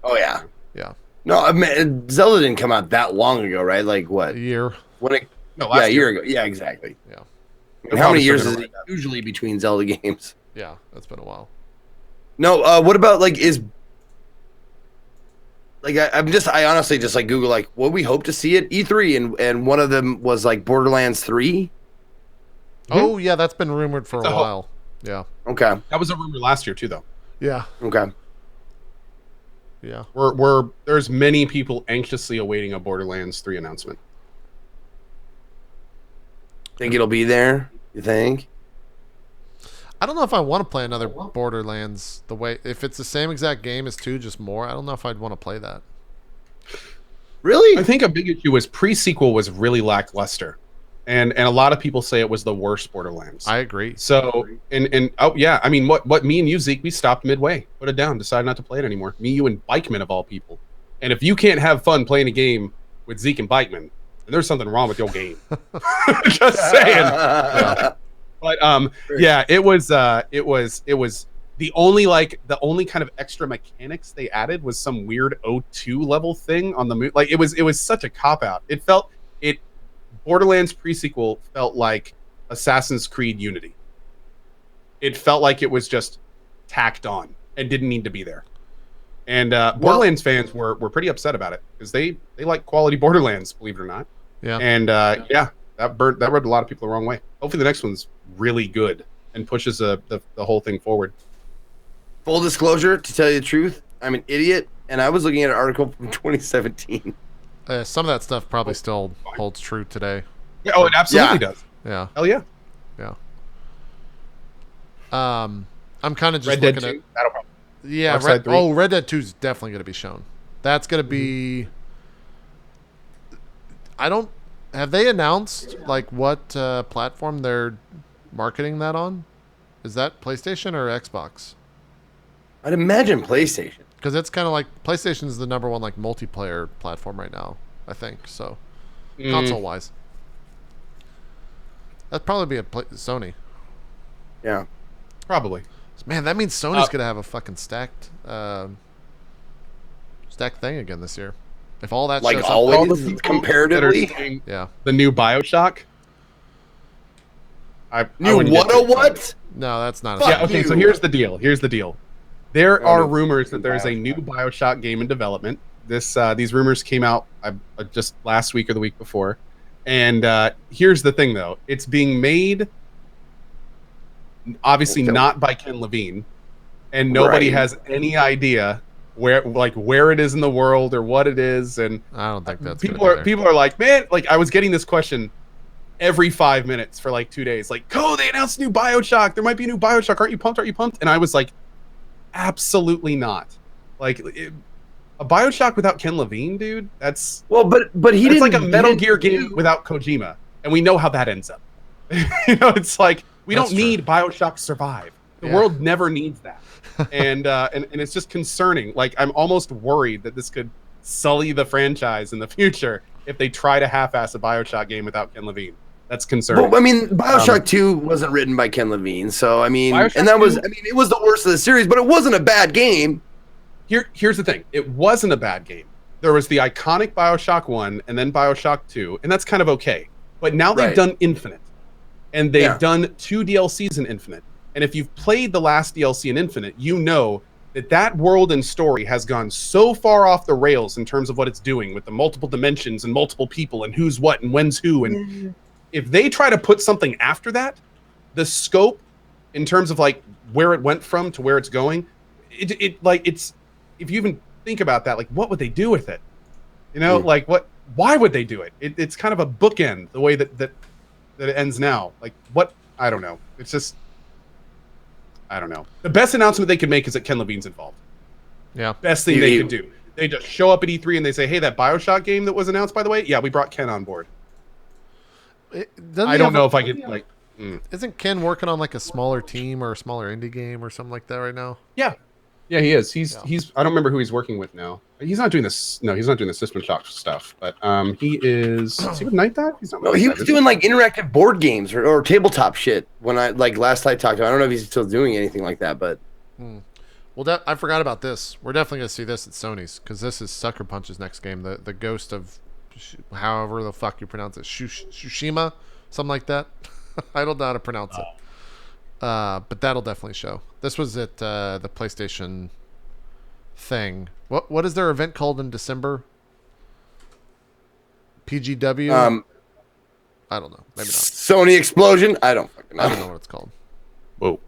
Oh yeah. Yeah. No, I mean, Zelda didn't come out that long ago, right? Like what? A year. When it? No, Yeah, a last year ago. Yeah, exactly. Yeah. And how many years Probably is still it gonna usually between Zelda games? Yeah, that's been a while. No, what about like I honestly just like Google like what we hope to see at E3 and one of them was like Borderlands 3. Oh yeah, that's been rumored for a while. Yeah. Okay. That was a rumor last year too, though. Yeah. Okay. Yeah. There's many people anxiously awaiting a Borderlands 3 announcement. Think it'll be there? You think? I don't know if I want to play another Borderlands if it's the same exact game as 2, just more. I don't know if I'd want to play that. Really? I think a big issue was pre-sequel was really lackluster. And a lot of people say it was the worst Borderlands. I agree. So and oh yeah, I mean what me and you, Zeke, we stopped midway, put it down, decided not to play it anymore. Me, you, and Bikeman of all people. And if you can't have fun playing a game with Zeke and Bikeman, then there's something wrong with your game. Just saying. Yeah. But yeah, it was the only kind of extra mechanics they added was some weird O2 level thing on the moon. Like it was such a cop out. Borderlands pre-sequel felt like Assassin's Creed Unity. It felt like it was just tacked on and didn't need to be there. And Borderlands fans were pretty upset about it because they like quality Borderlands, believe it or not. Yeah. And yeah, that rubbed a lot of people the wrong way. Hopefully the next one's really good and pushes the whole thing forward. Full disclosure, to tell you the truth, I'm an idiot, and I was looking at an article from 2017. Some of that stuff probably still holds true today. Yeah, oh, it absolutely does. Yeah. Hell yeah. Yeah. I'm kind of just Red Dead looking 2? at. That'll probably. Yeah. Dark Side 3? Red Dead 2 is definitely going to be shown. That's going to be. Have they announced like what platform they're marketing that on? Is that PlayStation or Xbox? I'd imagine PlayStation. Because it's kind of like PlayStation is the number one like multiplayer platform right now, I think. So console wise, that'd probably be Sony. Yeah, Probably. Man, that means Sony's gonna have a fucking stacked thing again this year. If all that like shows always, up, comparatively. yeah. The new BioShock. New what? No, that's not. Yeah. Okay. So you. here's the deal. There are rumors that there's a new BioShock game in development. These rumors came out just last week or the week before. And here's the thing, though. It's being made, obviously, not by Ken Levine. And nobody has any idea where it is in the world or what it is. And I don't think that's people are like, man, like I was getting this question every 5 minutes for like 2 days. Like, they announced a new BioShock. There might be a new BioShock. Aren't you pumped? And I was like, absolutely not. Like a BioShock without Ken Levine, dude. That's but he didn't. It's like a Metal Gear game without Kojima, and we know how that ends up. It's like we don't need BioShock to survive. The world never needs that, and it's just concerning. Like I'm almost worried that this could sully the franchise in the future if they try to half-ass a BioShock game without Ken Levine. That's concerning. Well, I mean, BioShock 2 wasn't written by Ken Levine, so I mean, BioShock and that 2, was, I mean, it was the worst of the series, but it wasn't a bad game. Here's the thing. It wasn't a bad game. There was the iconic BioShock 1 and then BioShock 2, and that's kind of okay. But now they've Right. done Infinite, and they've Yeah. done 2 DLCs in Infinite. And if you've played the last DLC in Infinite, you know that world and story has gone so far off the rails in terms of what it's doing with the multiple dimensions and multiple people and who's what and when's who. And if they try to put something after that, the scope in terms of like where it went from to where it's going, it's if you even think about that, like what would they do with it? You know, like why would they do it? It's kind of a bookend the way that it ends now. Like what? I don't know. It's just I don't know. The best announcement they could make is that Ken Levine's involved. Yeah. Best thing they could do. They just show up at E3 and they say, "Hey, that BioShock game that was announced, by the way, yeah, we brought Ken on board." I don't know if I could like. Isn't Ken working on like a smaller team or a smaller indie game or something like that right now? Yeah, he is. He's. I don't remember who he's working with now. He's not doing this. No, he's not doing the System Shock stuff. But he is. Is he with Night Dive? He's not. No, he was doing like interactive board games or tabletop shit when I like last I talked to him. I don't know if he's still doing anything like that, but Well, I forgot about this. We're definitely gonna see this at Sony's because this is Sucker Punch's next game, the Ghost of, however the fuck you pronounce it, Tsushima, something like that. I don't know how to pronounce it. But that'll definitely show. This was at the PlayStation thing. What is their event called in December? PGW? I don't know. Maybe not. Sony Explosion. I don't fucking know. I don't know what it's called. Whoa.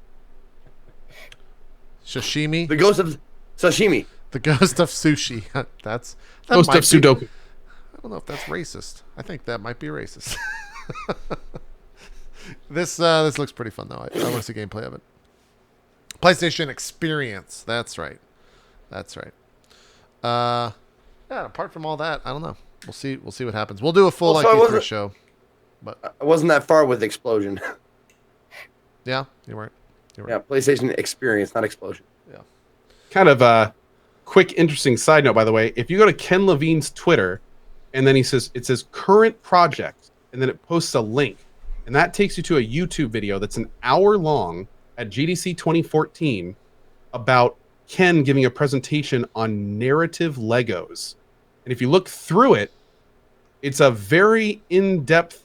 Sashimi? The Ghost of Sashimi. The Ghost of Sushi. That Ghost might of Sudoku. I don't know if that's racist. I think that might be racist. This looks pretty fun though. I want to see gameplay of it. PlayStation Experience. That's right. Yeah. Apart from all that, I don't know. We'll see what happens. We'll do a full E3 show. But I wasn't that far with Explosion. yeah, you weren't. Yeah, PlayStation Experience, not Explosion. Yeah. Kind of a quick, interesting side note, by the way. If you go to Ken Levine's Twitter, and then it says current project, and then it posts a link, and that takes you to a YouTube video that's an hour long at GDC 2014 about Ken giving a presentation on narrative Legos. And if you look through it, it's a very in-depth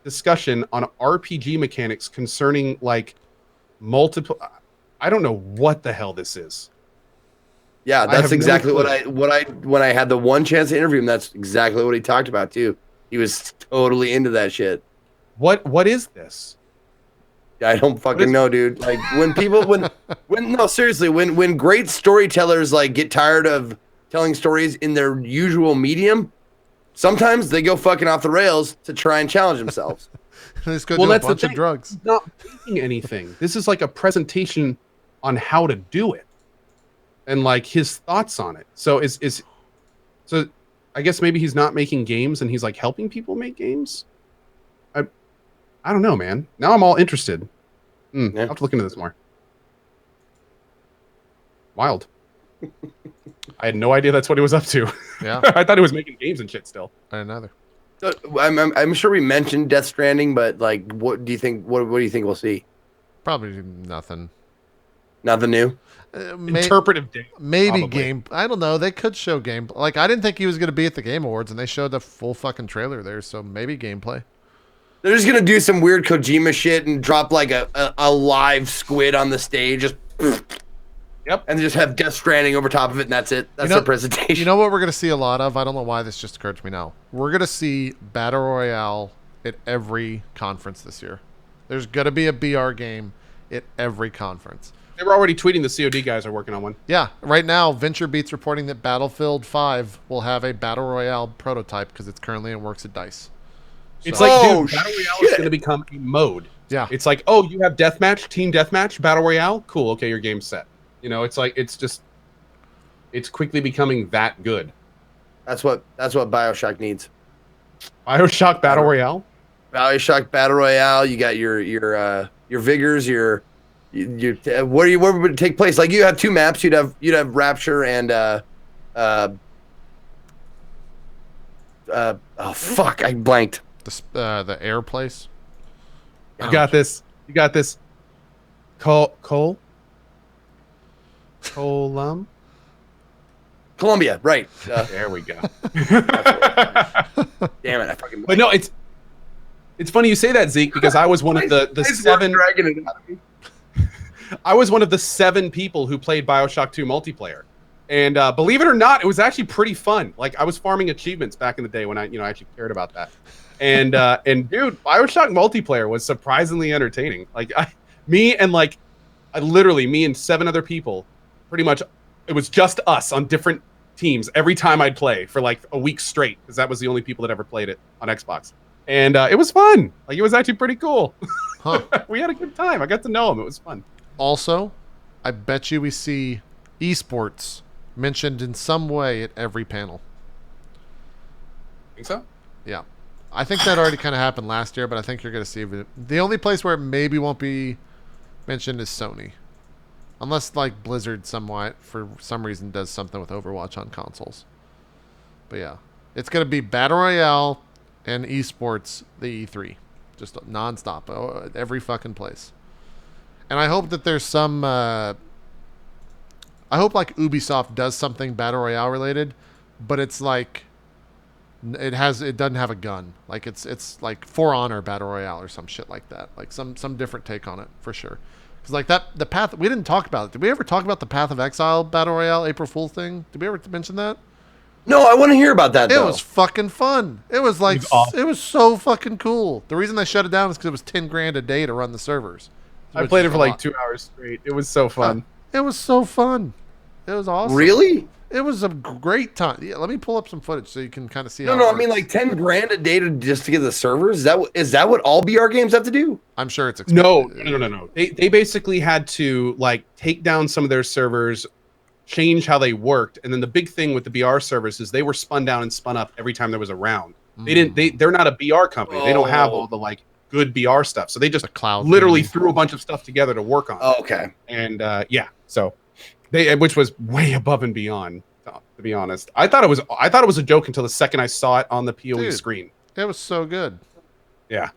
discussion on RPG mechanics concerning like multiple. I don't know what the hell this is. Yeah, that's exactly what I when I had the one chance to interview him, that's exactly what he talked about too. He was totally into that shit. What is this? I don't fucking know, dude. Like when people no, seriously, when great storytellers like get tired of telling stories in their usual medium, sometimes they go fucking off the rails to try and challenge themselves. Let's go do a bunch of drugs. He's not making anything. This is like a presentation on how to do it and like his thoughts on it. So so I guess maybe he's not making games and he's like helping people make games. I don't know, man. Now I'm all interested. I'll have to look into this more. Wild. I had no idea that's what he was up to. Yeah. I thought he was making games and shit still. I didn't either. So, I'm sure we mentioned Death Stranding, but like, what do you think? What do you think we'll see? Probably nothing. Nothing new. Interpretive data. Maybe probably. game. I don't know. They could show game. Like I didn't think he was going to be at the Game Awards, and they showed the full fucking trailer there. So maybe gameplay. They're just gonna do some weird Kojima shit and drop like a live squid on the stage, just yep, and just have Death Stranding over top of it, and that's it. That's their presentation. You know what we're gonna see a lot of? I don't know why this just occurred to me now. We're gonna see Battle Royale at every conference this year. There's gonna be a BR game at every conference. They were already tweeting the COD guys are working on one. Yeah, right now VentureBeat's reporting that Battlefield 5 will have a Battle Royale prototype because it's currently in works at DICE. It's So- like, dude, Battle Royale is going to become a mode. Yeah. It's like, oh, you have deathmatch, team deathmatch, Battle Royale? Cool, okay, your game's set. You know, it's like, it's quickly becoming that good. That's what BioShock needs. BioShock Battle Royale? BioShock Battle Royale. You got your vigors, where would it take place? Like you have two maps. You'd have Rapture and oh fuck, I blanked. The air place. You got this. You got this. Columbia, right? There we go. Damn it! I fucking. But no, it's It's funny you say that, Zeke, because I was one of the seven. Dragging it out of me. I was one of the 7 people who played BioShock 2 multiplayer, and believe it or not, it was actually pretty fun. Like I was farming achievements back in the day when I actually cared about that. And dude, BioShock multiplayer was surprisingly entertaining. Like me and 7 other people, pretty much, it was just us on different teams every time I'd play for like a week straight, because that was the only people that ever played it on Xbox. And it was fun. Like it was actually pretty cool. Huh. We had a good time. I got to know him. It was fun. Also, I bet you we see esports mentioned in some way at every panel. Think so? Yeah. I think that already kind of happened last year, but I think you're going to see it. The only place where it maybe won't be mentioned is Sony. Unless, like, Blizzard somewhat, for some reason, does something with Overwatch on consoles. But yeah. It's going to be Battle Royale and esports, the E3. Just nonstop. Every fucking place. And I hope that there's some... I hope, like, Ubisoft does something Battle Royale related, but it's like... It doesn't have a gun. Like it's like For Honor Battle Royale or some shit like that. Like some different take on it for sure. Because like the path, we didn't talk about it. Did we ever talk about the Path of Exile Battle Royale April Fool's thing? Did we ever mention that? No, I want to hear about that. It though. was fucking fun. It was like it was so fucking cool. The reason they shut it down is because it was $10,000 a day to run the servers. I played it for like 2 hours straight. It was so fun. It was so fun. It was awesome. Really? It was a great time. Yeah, let me pull up some footage so you can kind of see. No, how I mean like $10,000 a day just to get the servers. Is that what all BR games have to do? I'm sure it's expensive. No. They basically had to like take down some of their servers, change how they worked, and then the big thing with the BR servers is they were spun down and spun up every time there was a round. They're not a BR company. They don't have all the like good BR stuff, so they just literally threw a bunch of stuff together to work on. Oh, okay. And so. Which was way above and beyond, to be honest. I thought it was a joke until the second I saw it on the PoE screen. It was so good. Yeah.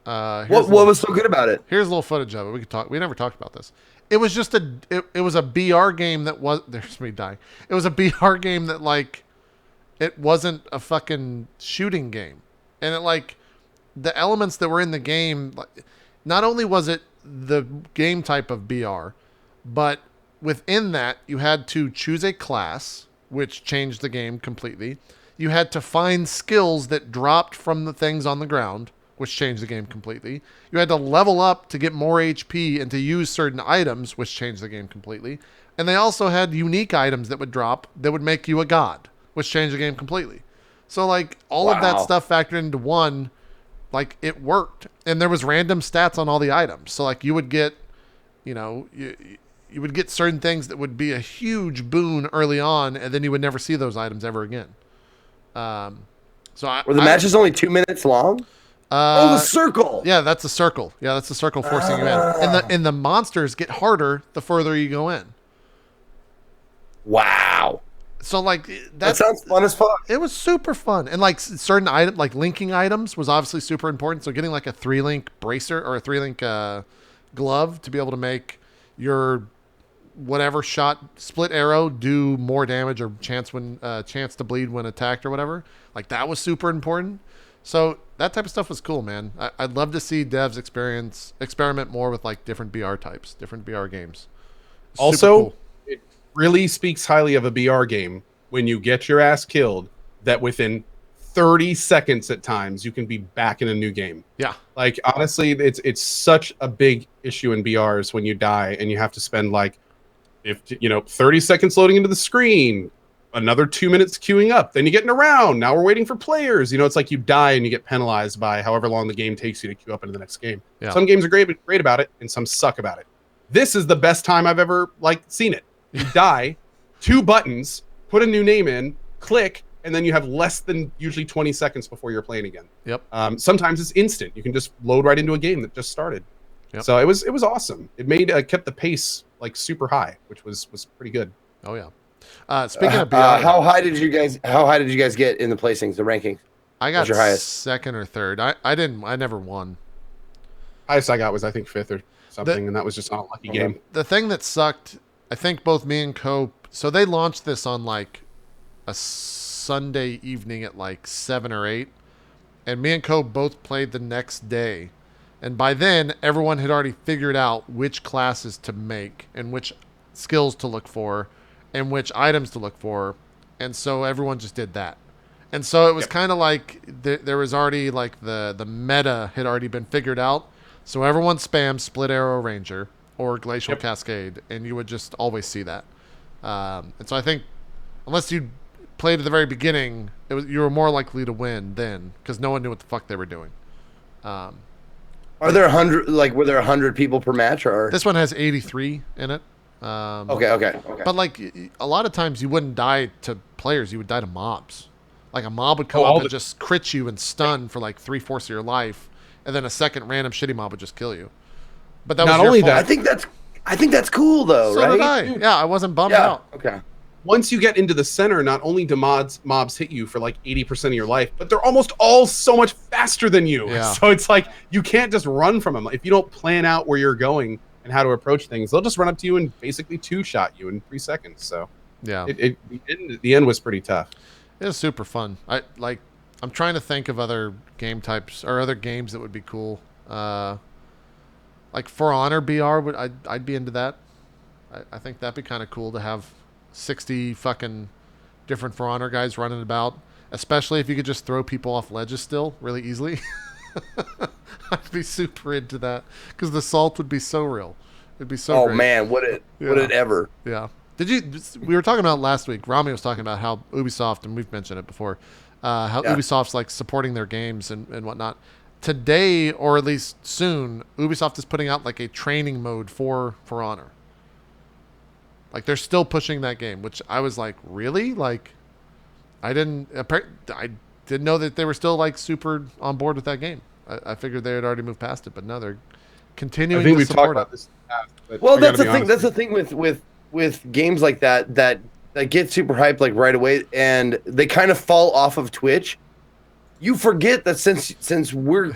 What was so good about it? Here's a little footage of it. We could talk. We never talked about this. It was just it was a BR game that was. There's me dying. It was a BR game that like, it wasn't a fucking shooting game, and it like, the elements that were in the game. Like, not only was it the game type of BR, but within that, you had to choose a class, which changed the game completely. You had to find skills that dropped from the things on the ground, which changed the game completely. You had to level up to get more HP and to use certain items, which changed the game completely. And they also had unique items that would drop that would make you a god, which changed the game completely. So, like, all of that stuff factored into one, like, it worked. And there was random stats on all the items. So, like, you would get, you would get certain things that would be a huge boon early on, and then you would never see those items ever again. Were the matches only 2 minutes long? The circle. Yeah, that's a circle. Yeah, that's the circle forcing you in. And the monsters get harder the further you go in. Wow. So like that sounds fun as fuck. It was super fun, and like certain item, like linking items, was obviously super important. So getting like a 3-link bracer or a 3-link glove to be able to make your whatever shot split arrow do more damage or chance to bleed when attacked or whatever, like that was super important. So that type of stuff was cool, man. I'd love to see devs experiment more with like different BR types, different BR games. Also, cool. It really speaks highly of a BR game when you get your ass killed that within 30 seconds at times you can be back in a new game. Yeah. Like honestly, it's such a big issue in BRs when you die and you have to spend like 30 seconds loading into the screen, another 2 minutes queuing up, then you get in a round. Now we're waiting for players. It's like you die and you get penalized by however long the game takes you to queue up into the next game. Yeah. Some games are great about it, and some suck about it. This is the best time I've ever seen it. You die, 2 buttons, put a new name in, click, and then you have less than usually 20 seconds before you're playing again. Yep. Sometimes it's instant. You can just load right into a game that just started. Yep. So it was awesome. It kept the pace like super high, which was pretty good. Oh yeah. Speaking of BR, how high did you guys get in the placings, the rankings? I got your highest? Second or third. I never won. Highest I got was I think 5th or something, and that was just on a lucky game. The thing that sucked, I think both me and Cope, so they launched this on like a Sunday evening at like 7 or 8, and me and Co both played the next day. And by then, everyone had already figured out which classes to make and which skills to look for and which items to look for. And so everyone just did that. And so it was kind of like there was already like the meta had already been figured out. So everyone spammed Split Arrow Ranger or Glacial Cascade, and you would just always see that. And so I think unless you played at the very beginning, you were more likely to win then because no one knew what the fuck they were doing. Are there 100? Like, were there 100 people per match, or this one has 83 in it? Okay. But like a lot of times, you wouldn't die to players; you would die to mobs. Like a mob would come up and just crit you and stun for like 3/4 of your life, and then a second random shitty mob would just kill you. But that Not was only your fault. that, I think that's cool though, So right? did I. Yeah, I wasn't bummed out. Okay. once you get into the center, not only do mobs hit you for like 80% of your life, but they're almost all so much faster than you. Yeah. So it's like you can't just run from them. If you don't plan out where you're going and how to approach things, they'll just run up to you and basically two-shot you in 3 seconds. So Yeah, the end was pretty tough. it was super fun. I'm trying to think of other game types or other games that would be cool. Like For Honor BR, I'd be into that. I think that'd be kind of cool to have 60 fucking different For Honor guys running about, especially if you could just throw people off ledges still really easily. I'd be super into that because the salt would be so real. It'd be so. Oh great. man, would it ever? Yeah. We were talking about last week. Rami was talking about how Ubisoft, and we've mentioned it before, Ubisoft's like supporting their games and whatnot. Today, or at least soon, Ubisoft is putting out like a training mode for Honor. Like they're still pushing that game, which I was like, really? Like, I didn't know that they were still like super on board with that game. I figured they had already moved past it, but no, they're continuing. I think to we've support talked about it. this in the past, but Well, I that's gotta the be thing. honest That's the thing with games like that get super hyped like right away, and they kind of fall off of Twitch. You forget that since we're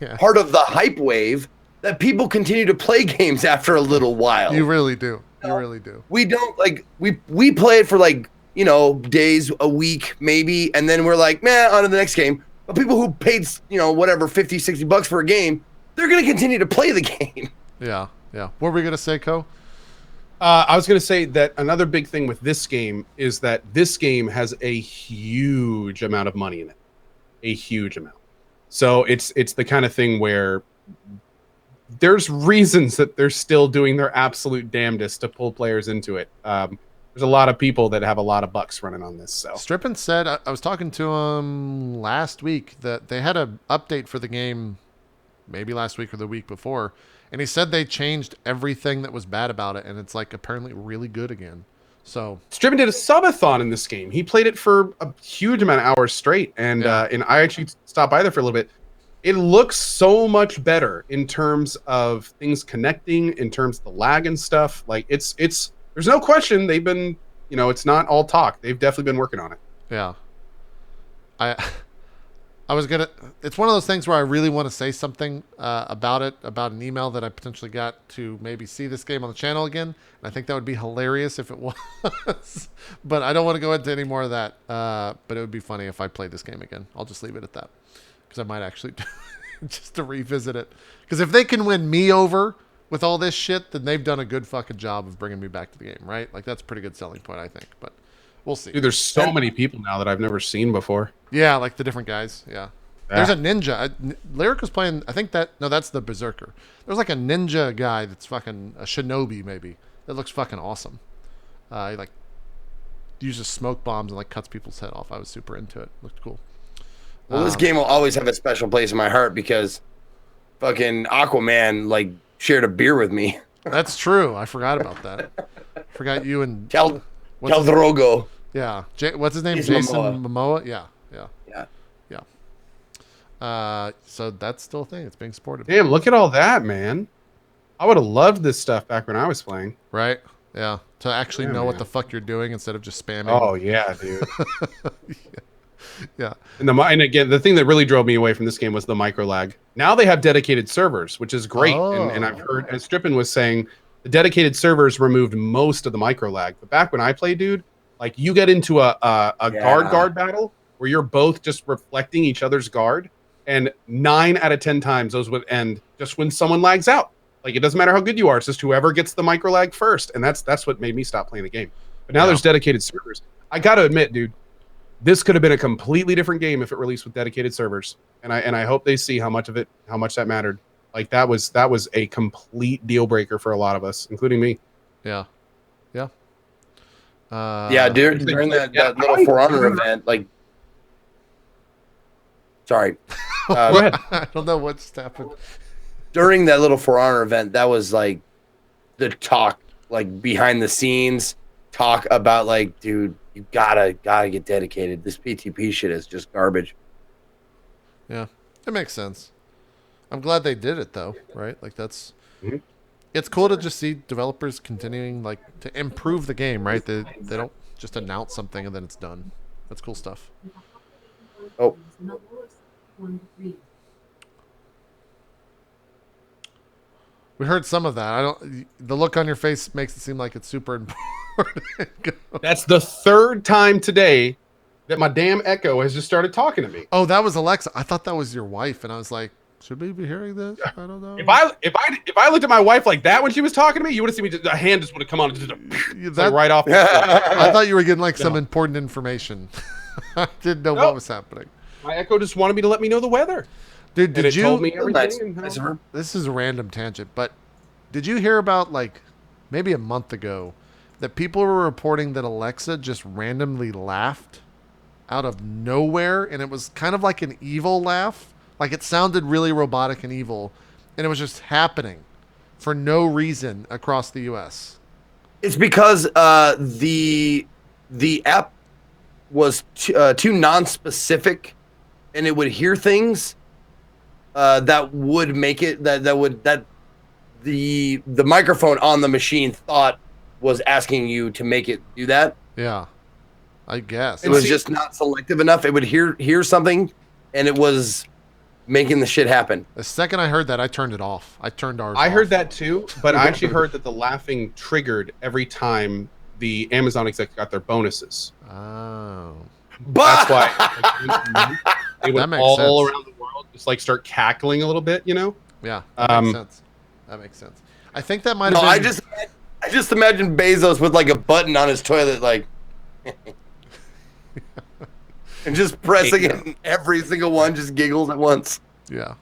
Yeah. part of the hype wave, that people continue to play games after a little while. You really do. You really do. We don't like we play it for like, you know, days, a week maybe, and then we're like, man, on to the next game. But people who paid, you know, whatever, $50-$60 for a game, they're going to continue to play the game. Yeah. Yeah. What were we gonna say, Co? I was going to say that another big thing with this game is that this game has a huge amount of money in it. A huge amount. So it's the kind of thing where there's reasons that they're still doing their absolute damnedest to pull players into it. There's a lot of people that have a lot of bucks running on this. So Strippin said, I was talking to him last week, that they had an update for the game maybe last week or the week before, and he said they changed everything that was bad about it, and it's like apparently really good again. So Strippin did a subathon in this game. He played it for a huge amount of hours straight, and I actually stopped by there for a little bit. It looks so much better in terms of things connecting, in terms of the lag and stuff. Like it's there's no question they've been, you know, it's not all talk. They've definitely been working on it. yeah, I was gonna. It's one of those things where I really want to say something about it, about an email that I potentially got to maybe see this game on the channel again. And I think that would be hilarious if it was, but I don't want to go into any more of that. But it would be funny if I played this game again. I'll just leave it at that, because I might actually just to revisit it. Because if they can win me over with all this shit, then they've done a good fucking job of bringing me back to the game, right? Like that's a pretty good selling point, I think. But we'll see. Dude, there's so many people now that I've never seen before. Yeah, like the different guys. Yeah. There's a ninja. Lyric was playing, I think that's the Berserker. There's like a ninja guy that's fucking a shinobi maybe. That looks fucking awesome. He like uses smoke bombs and like cuts people's head off. I was super into it. Looked cool. Well, this game will always have a special place in my heart because fucking Aquaman like shared a beer with me. That's true. I forgot about that. Forgot you and Cal what's his- Drogo. Yeah. What's his name? Jason Jason Momoa? Yeah. Yeah. So that's still a thing. It's being supported. Damn, look at all that, man. I would have loved this stuff back when I was playing. Right? Yeah. To actually Yeah, know what man. the fuck you're doing instead of just spamming. Oh yeah, dude. Yeah. And again, the thing that really drove me away from this game was the micro lag. Now they have dedicated servers, which is great. And I've heard, as Strippin was saying, the dedicated servers removed most of the micro lag. But back when I played, dude, like you get into a guard battle where you're both just reflecting each other's guard, And 9 out of 10 times those would end just when someone lags out. Like, it doesn't matter how good you are. It's just whoever gets the micro lag first. And that's what made me stop playing the game. But now there's dedicated servers. I got to admit, dude, this could have been a completely different game if it released with dedicated servers. And I hope they see how much that mattered. Like, that was a complete deal breaker for a lot of us, including me. Yeah. Yeah. During that little For Honor event, like, sorry. Go ahead. I don't know what's happened. During that little For Honor event, that was like the talk, like behind the scenes talk about, like, dude, you gotta get dedicated. This PTP shit is just garbage. Yeah, it makes sense. I'm glad they did it though, right? Like that's, it's cool to just see developers continuing like to improve the game, right? They don't just announce something and then it's done. That's cool stuff. Oh. We heard some of that. The look on your face makes it seem like it's super important. That's the 3rd time today that my damn Echo has just started talking to me. Oh, that was Alexa. I thought that was your wife, and I was like, should we be hearing this? I don't know. If I looked at my wife like that when she was talking to me, you would have seen me. A hand just would have come on and just like right off. I thought you were getting like some important information. I didn't know what was happening. My Echo just wanted me to let me know the weather. Dude, did you? Told me everything. This is a random tangent, but did you hear about like maybe a month ago that people were reporting that Alexa just randomly laughed out of nowhere, and it was kind of like an evil laugh. Like it sounded really robotic and evil, and it was just happening for no reason across the U.S. It's because the app was too non-specific, and it would hear things that would make it that the microphone on the machine thought was asking you to make it do that. Yeah, I guess it was just not selective enough. It would hear something, and it was making the shit happen. The second I heard that, I turned it off. I turned ours off. I heard that too, but I actually heard that the laughing triggered every time the Amazon exec got their bonuses. Oh. That's why they went all around the world, just like start cackling a little bit, you know? Yeah, that makes sense. That makes sense. I think that might have been... I just imagine Bezos with like a button on his toilet, like... and just pressing it, and every single one just giggles at once. Yeah.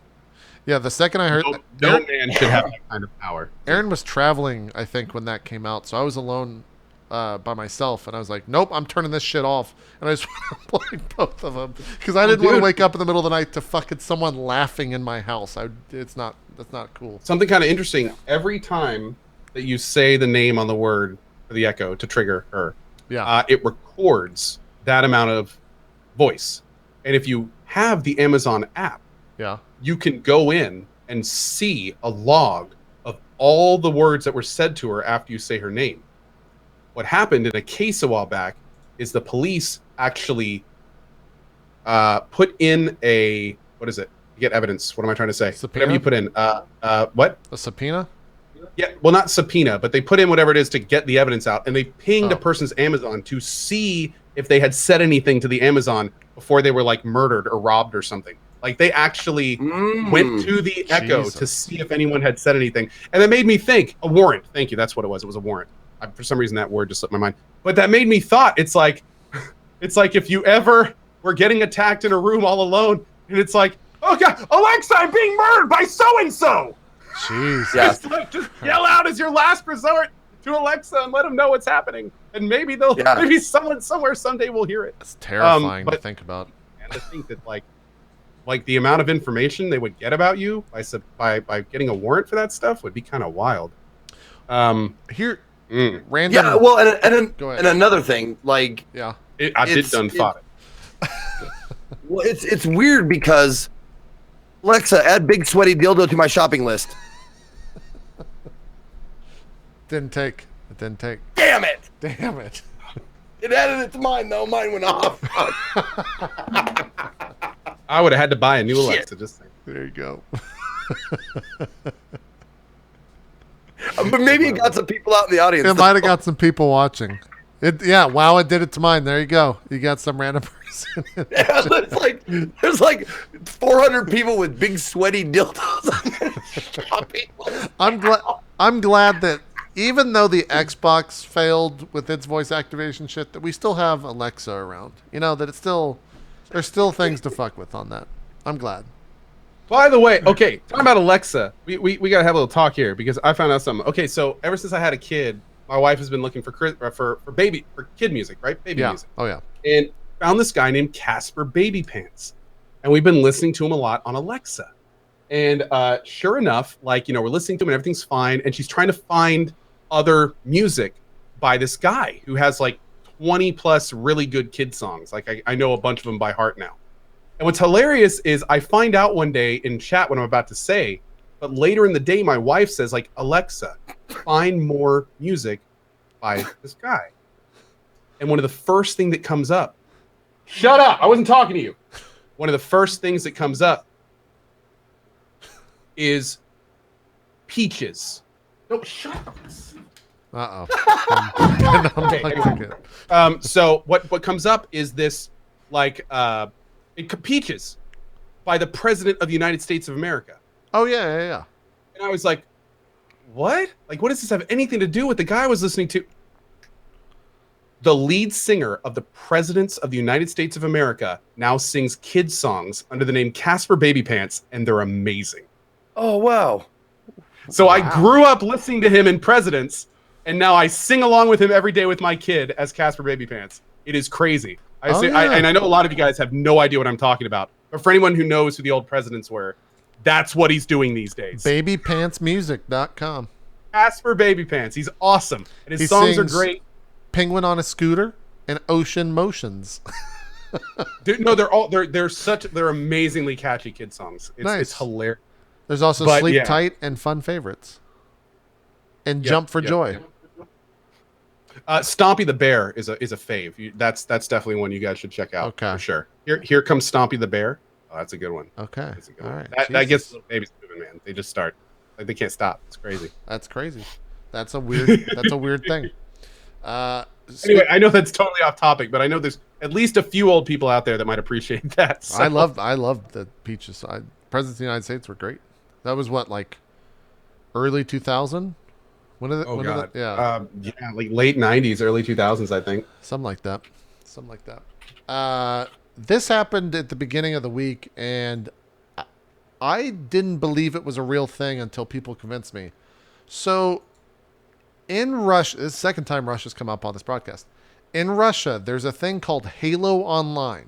Yeah, the second I heard... No man should have that kind of power. Aaron was traveling, I think, when that came out, so I was alone by myself, and I was like, nope, I'm turning this shit off. And I just played both of them, because I didn't want to wake up in the middle of the night to fucking someone laughing in my house. That's not cool. Something kind of interesting, every time that you say the name on the word for the Echo to trigger her, it records that amount of voice. And if you have the Amazon app, you can go in and see a log of all the words that were said to her after you say her name. What happened in a case a while back is the police actually put in a, what is it? You get evidence. What am I trying to say? Subpoena? Whatever you put in. What? A subpoena? Yeah, well, not subpoena, but they put in whatever it is to get the evidence out, and they pinged a person's Amazon to see if they had said anything to the Amazon before they were like murdered or robbed or something. Like they actually went to the Echo to see if anyone had said anything, and that made me think a warrant. Thank you. That's what it was. It was a warrant. For some reason, that word just slipped my mind. But that made me thought. It's like if you ever were getting attacked in a room all alone, and it's like, oh God, Alexa, I'm being murdered by so and so. Jeez. Just yell out as your last resort to Alexa and let them know what's happening, and maybe maybe someone somewhere someday will hear it. It's terrifying to think about. And to think that like the amount of information they would get about you by getting a warrant for that stuff would be kind of wild. Random. Yeah, well, and Go ahead. another thing, like, I did done thought it. Well, it's weird because Alexa, add big sweaty dildo to my shopping list. Didn't take. Damn it! It added it to mine though. Mine went off. I would have had to buy a new Alexa. Just saying. There you go. But maybe it got some people out in the audience. It might have got some people watching. Wow, it did it to mine. There you go. You got some random person. Yeah, there's like 400 people with big sweaty dildos on people. I'm glad that even though the Xbox failed with its voice activation shit, that we still have Alexa around. You know, that there's still things to fuck with on that. I'm glad. By the way, okay, talking about Alexa, we gotta have a little talk here because I found out something. Okay, so ever since I had a kid, my wife has been looking for kid music, right? Baby music. Oh yeah. And found this guy named Casper Baby Pants, and we've been listening to him a lot on Alexa. And sure enough, like, you know, we're listening to him and everything's fine, and she's trying to find other music by this guy who has like 20 plus really good kid songs. Like I know a bunch of them by heart now. And what's hilarious is I find out one day in chat what I'm about to say, but later in the day, my wife says, like, Alexa, find more music by this guy. And one of the first thing that comes up, shut up, I wasn't talking to you. One of the first things that comes up is Peaches. No, shut up. Okay. So what comes up is this, like, Peaches by the President of the United States of America. Oh yeah. And I was like, what? Like, what does this have anything to do with the guy I was listening to? The lead singer of the Presidents of the United States of America now sings kid songs under the name Casper Baby Pants, and they're amazing. Oh, wow. So I grew up listening to him in Presidents, and now I sing along with him every day with my kid as Casper Baby Pants. It is crazy. And I know a lot of you guys have no idea what I'm talking about. But for anyone who knows who the old presidents were, that's what he's doing these days. Babypantsmusic.com. Casper Baby Pants. He's awesome. And his songs are great. Penguin on a Scooter and Ocean Motions. Dude, no, they're amazingly catchy kid songs. It's hilarious. There's also Sleep Tight and Fun Favorites. And Jump for Joy. Stompy the Bear is a fave. That's definitely one you guys should check out for sure. Here comes Stompy the Bear. Oh, that's a good one. Okay. All right. That gets little babies moving, man. They just start. Like, they can't stop. It's crazy. That's crazy. That's a weird thing. Anyway, I know that's totally off topic, but I know there's at least a few old people out there that might appreciate that. So. I love the Peaches. Presidents of the United States were great. That was what, like early 2000? When is it? Oh, God. Yeah, like late 90s, early 2000s, I think. Something like that. This happened at the beginning of the week, and I didn't believe it was a real thing until people convinced me. So, in Russia, this is the second time Russia's come up on this broadcast. In Russia, there's a thing called Halo Online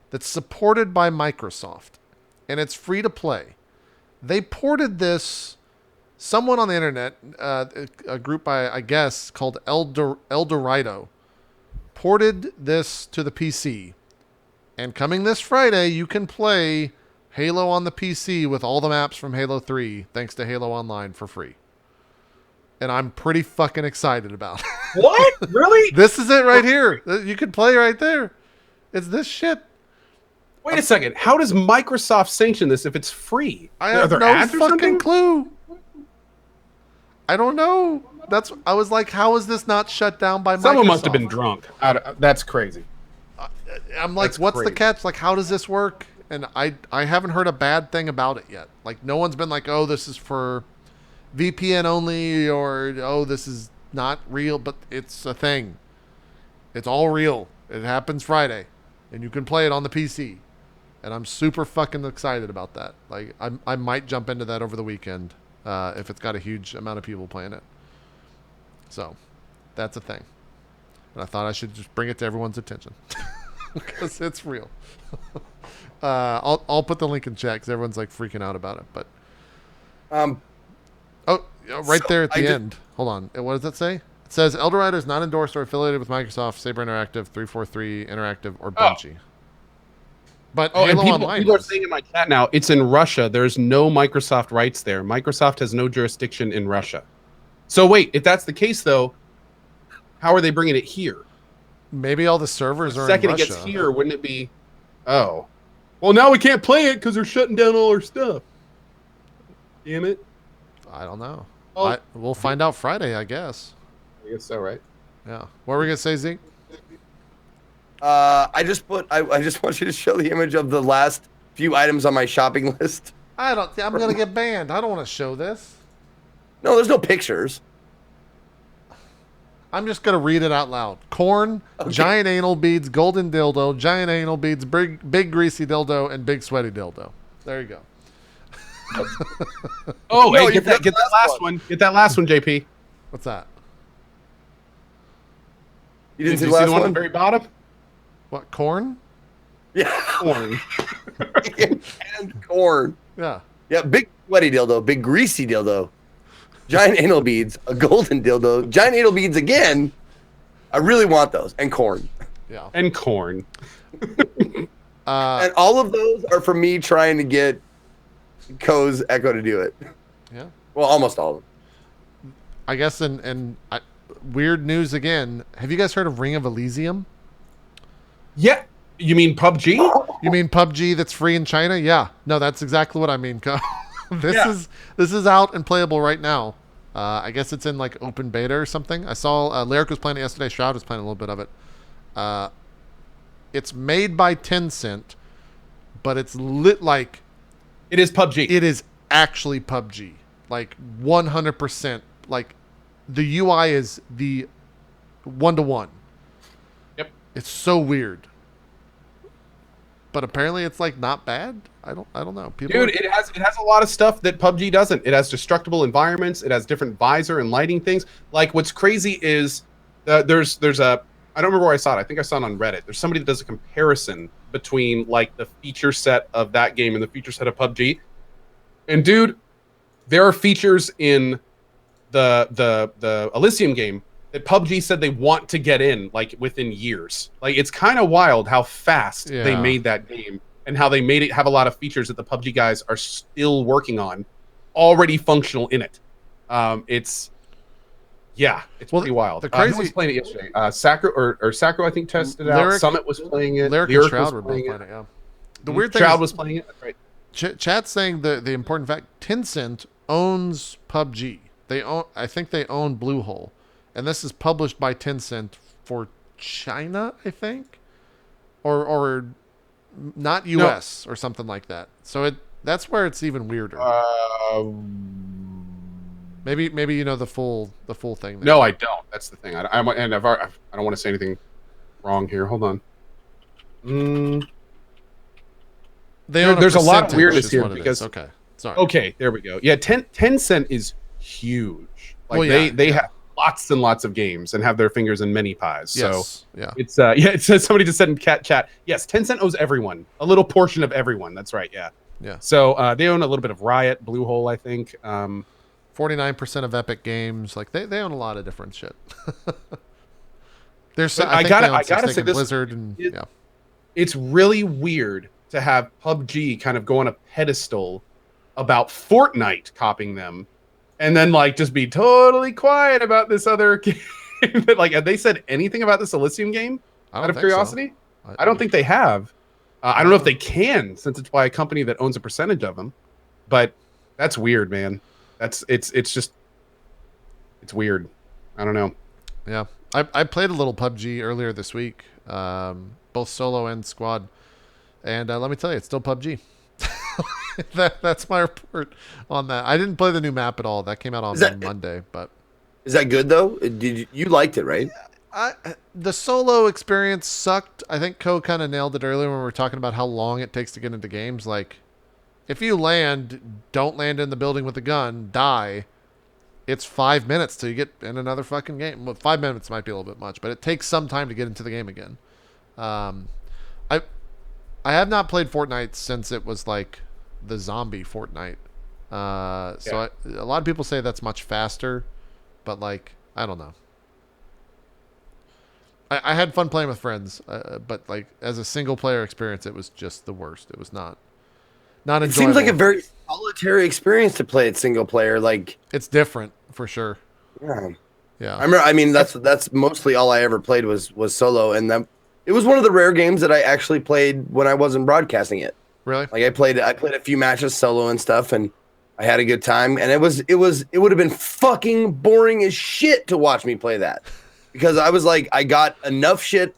that's supported by Microsoft, and it's free to play. They ported this. Someone on the internet, a group I guess called Eldorado, ported this to the PC. And coming this Friday, you can play Halo on the PC with all the maps from Halo 3, thanks to Halo Online for free. And I'm pretty fucking excited about it. What? Really? This is it right here. You can play right there. It's this shit. Wait a second. How does Microsoft sanction this if it's free? I have no fucking clue. I don't know. I was like, how is this not shut down by Microsoft? Someone must have been drunk. That's crazy. I'm like, what's the catch? Like, how does this work? And I haven't heard a bad thing about it yet. Like, no one's been like, oh, this is for VPN only, or oh, this is not real, but it's a thing. It's all real. It happens Friday, and you can play it on the PC. And I'm super fucking excited about that. Like, I might jump into that over the weekend. If it's got a huge amount of people playing it. So, that's a thing. And I thought I should just bring it to everyone's attention. Because it's real. I'll put the link in chat because everyone's like freaking out about it. But right there at the end. Hold on. What does that say? It says Eldorado is not endorsed or affiliated with Microsoft, Saber Interactive, 343 Interactive, or Bungie. But Halo Online people are saying in my chat now, it's in Russia. There's no Microsoft rights there. Microsoft has no jurisdiction in Russia. So wait, if that's the case, though, how are they bringing it here? Maybe all the servers are in Russia. The second it gets here, wouldn't it be? Oh. Well, now we can't play it because they're shutting down all our stuff. Damn it. I don't know. Oh. We'll find out Friday, I guess. I guess so, right? Yeah. What were we gonna say, Zeke? I just want you to show the image of the last few items on my shopping list. I'm gonna get banned. I don't want to show this. No, there's no pictures. I'm just gonna read it out loud. Corn, giant anal beads, golden dildo, giant anal beads, big greasy dildo, and big sweaty dildo. There you go. Oh, No, hey, get that last one. Get that last one, JP. What's that? You didn't Did see you the see last the one at one? the very bottom? What, corn? Yeah, Corn. and corn. Yeah. Yeah, big sweaty dildo, big greasy dildo, giant anal beads, a golden dildo, giant anal beads again. I really want those, and corn. Yeah. And corn. And all of those are for me trying to get Ko's Echo to do it. Yeah. Well, almost all of them. I guess weird news again. Have you guys heard of Ring of Elysium? Yeah. You mean PUBG? You mean PUBG that's free in China? Yeah. No, that's exactly what I mean. This is out and playable right now. I guess it's in like open beta or something. I saw Lyric was playing it yesterday. Shroud was playing a little bit of it. It's made by Tencent, but it's lit like It is PUBG. it is actually PUBG. Like 100%. Like the UI is the 1-to-1. Yep. It's so weird. But apparently it's like not bad. I don't know. Dude, it has a lot of stuff that PUBG doesn't. It has destructible environments. It has different visor and lighting things. Like what's crazy is there's a I don't remember where I saw it. I think I saw it on Reddit. There's somebody that does a comparison between like the feature set of that game and the feature set of PUBG. And dude, there are features in the Elysium game that PUBG said they want to get in like within years. Like it's kind of wild how fast they made that game and how they made it have a lot of features that the PUBG guys are still working on, already functional in it. It's pretty wild. The crazy who was playing it yesterday? Sacro, I think, tested it out. Lyric- Summit was playing it. Lyric and Shroud were both playing it. Yeah. The weird thing Shroud is, was playing it. That's right. Chat's saying the important fact: Tencent owns PUBG. I think they own Bluehole, and this is published by Tencent for China, I think, or not US or something like that. So that's where it's even weirder. Maybe you know the full thing. There. No, I don't. That's the thing. I don't want to say anything wrong here. Hold on. There's a lot of weirdness here because okay, there we go. Yeah, Tencent is huge. Like they have lots and lots of games and have their fingers in many pies. Yes. So it's it says somebody just said in chat. Yes, Tencent owes everyone a little portion of everyone. That's right. Yeah. Yeah. So they own a little bit of Riot, Bluehole, I think. 49% of Epic Games. Like they own a lot of different shit. There's I gotta say this Blizzard and it's really weird to have PUBG kind of go on a pedestal about Fortnite copying them, and then like just be totally quiet about this other game. Like, have they said anything about this Elysium game? Out of curiosity, so. I don't think they have. I don't know if they can, since it's by a company that owns a percentage of them. But that's weird, man. It's weird. I don't know. Yeah, I played a little PUBG earlier this week, both solo and squad, and let me tell you, it's still PUBG. That's my report on that. I didn't play the new map at all. That came out on Monday, but is that good though? You liked it, right? The solo experience sucked. I think Ko kind of nailed it earlier when we were talking about how long it takes to get into games. Like, if you don't land in the building with a gun, die, it's 5 minutes till you get in another fucking game. Well, 5 minutes might be a little bit much, but it takes some time to get into the game again. I have not played Fortnite since it was like the zombie Fortnite. So a lot of people say that's much faster, but like, I don't know. I had fun playing with friends, but like as a single player experience, it was just the worst. It was not enjoyable. It seems like a very solitary experience to play it single player. Like, it's different for sure. Yeah. I mean, that's mostly all I ever played was solo, and it was one of the rare games that I actually played when I wasn't broadcasting it. Really? Like I played a few matches solo and stuff, and I had a good time. And it would have been fucking boring as shit to watch me play that. because I was like, I got enough shit.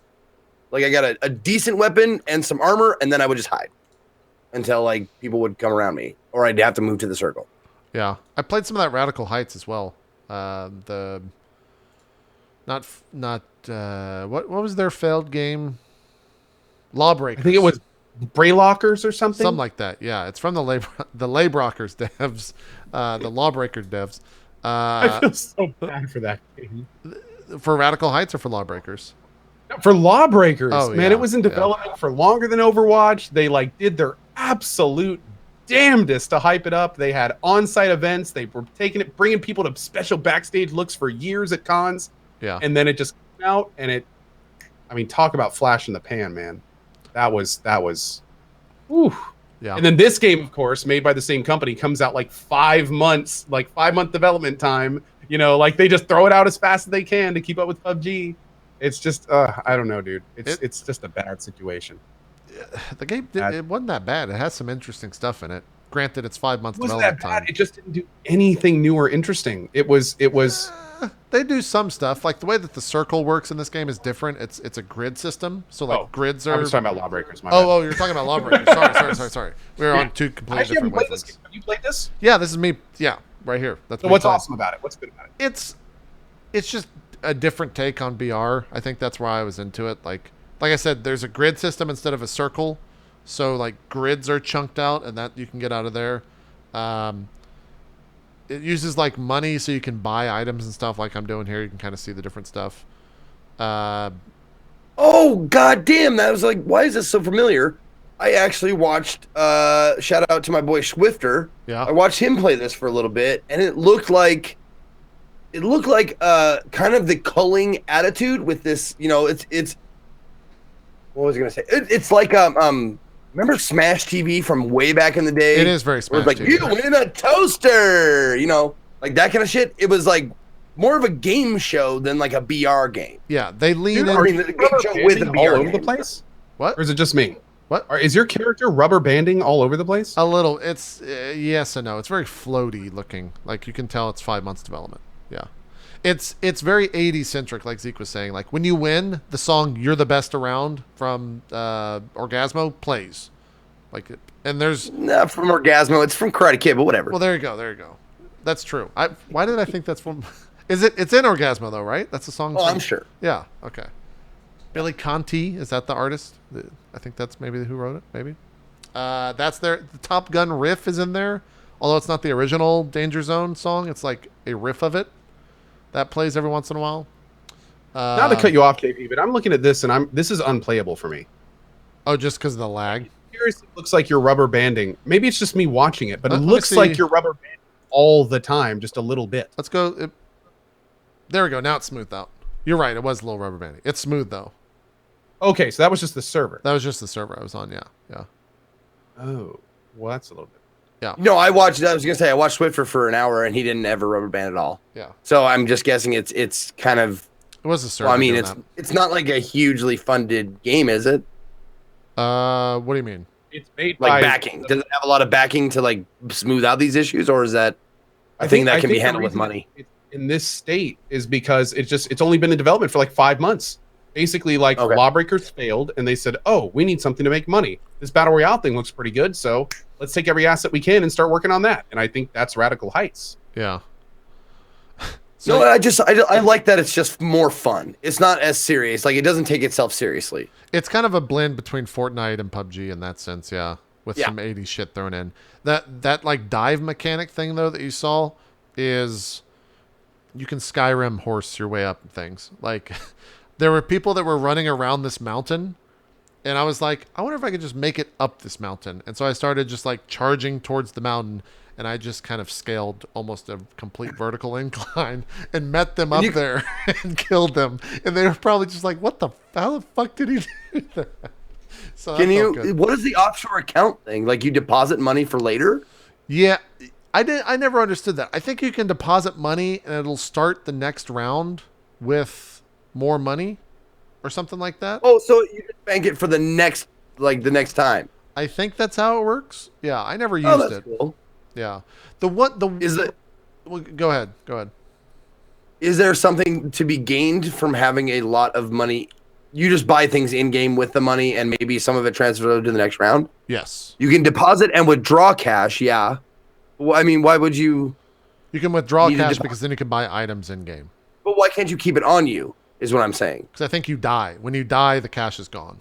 Like I got a decent weapon and some armor, and then I would just hide until like people would come around me, or I'd have to move to the circle. Yeah, I played some of that Radical Heights as well. The not what was their failed game? Lawbreakers. I think it was Braylockers or something. Something like that. Yeah, it's from the Labrockers devs, the Lawbreaker devs. I feel so bad for that game. For Radical Heights or for Lawbreakers? For Lawbreakers, Oh, man, yeah, it was in development for longer than Overwatch. They like did their absolute damnedest to hype it up. They had on-site events. They were bringing people to special backstage looks for years at cons. Yeah. And then it just came out, and talk about flash in the pan, man. That was, whew. Yeah. And then this game, of course, made by the same company, comes out like 5 months, like 5-month development time. You know, like they just throw it out as fast as they can to keep up with PUBG. It's just, I don't know, dude. It's just a bad situation. The game, it wasn't that bad. It has some interesting stuff in it. Granted, it's 5 months It wasn't development that bad. time. It just didn't do anything new or interesting. It was. They do some stuff. Like the way that the circle works in this game is different. It's a grid system. So like grids are. I was talking about Lawbreakers. Oh, you're talking about Lawbreakers. sorry. We're on two completely different wavelengths. Have you played this? Yeah, this is me. Yeah, right here. That's So me what's playing. awesome about it? What's good about it? It's just a different take on BR. I think that's why I was into it. Like I said, there's a grid system instead of a circle. So like grids are chunked out, and that you can get out of there. It uses like money, so you can buy items and stuff. Like I'm doing here, you can kind of see the different stuff. Oh god damn! That was like, why is this so familiar? I actually watched. Shout out to my boy Swifter. Yeah. I watched him play this for a little bit, and it looked like kind of the culling attitude with this. You know, it's. What was I gonna say? It's like remember Smash TV from way back in the day? It is very Smash It was like, TV. you win a toaster, you know, like that kind of shit. It was like more of a game show than like a BR game. Yeah, they lean Dude, in. I mean, the game show with a BR all over game. the place. What? Or is it just me? What? Or is your character rubber banding all over the place? A little. It's yes and no. It's very floaty looking. Like you can tell it's 5 months development. Yeah. It's very 80s centric, like Zeke was saying. Like when you win, the song "You're the Best Around" from Orgasmo plays. Like, and there's Not from Orgasmo. It's from Karate Kid, but whatever. well, there you go. That's true. Why did I think that's from? Is it? It's in Orgasmo though, right? That's the song. Oh, I'm sure. Yeah. Okay. Billy Conti, is that the artist? I think that's maybe who wrote it. Maybe. That's the Top Gun riff is in there, although it's not the original Danger Zone song. It's like a riff of it that plays every once in a while. Not to cut you off, JP, but I'm looking at this and this is unplayable for me. Oh, just because of the lag. Seriously, it looks like you're rubber banding. Maybe it's just me watching it, but it Let me looks see. like you're rubber banding all the time, just a little bit. Let's go. There we go. Now it's smoothed out. You're right. It was a little rubber banding. It's smooth though. Okay, so that was just the server. That was just the server I was on. Yeah. Oh, well, that's a little bit. No, I watched Swifter for an hour, and he didn't ever rubber band at all. Yeah. So I'm just guessing it's kind of. It was a server. Well, I mean, doing it's not like a hugely funded game, is it? that. What do you mean? It's made Like by backing. Does it have a lot of backing to like smooth out these issues, or is that a thing that can be the handled with reason money? it's in this state is because it's only been in development for like 5 months. Basically, like Okay. Lawbreakers failed, and they said, "Oh, we need something to make money. This battle royale thing looks pretty good, so let's take every asset we can and start working on that." And I think that's Radical Heights. Yeah. No, I like that it's just more fun. It's not as serious. Like it doesn't take itself seriously. It's kind of a blend between Fortnite and PUBG in that sense, yeah. With Yeah. some 80s shit thrown in. That like dive mechanic thing though that you saw is you can Skyrim horse your way up things. Like there were people that were running around this mountain and I was like, I wonder if I could just make it up this mountain. And so I started just like charging towards the mountain and I just kind of scaled almost a complete vertical incline and met them up there and killed them. And they were probably just like, how the fuck did he do that? So Can that felt you? good. What is the offshore account thing? Like you deposit money for later? Yeah, I never understood that. I think you can deposit money and it'll start the next round with more money or something like that. Oh, so you just bank it for the next time. I think that's how it works. Yeah, I never Oh, used that's it. cool. Yeah. Is it? Well, go ahead. is there something to be gained from having a lot of money? You just buy things in game with the money, and maybe some of it transfers over to the next round. Yes. You can deposit and withdraw cash. Yeah. Well, I mean, why would you? You can withdraw Need to cash deposit. because then you can buy items in game. But why can't you keep it on you? Is what I'm saying. Because I think you die. When you die, the cash is gone.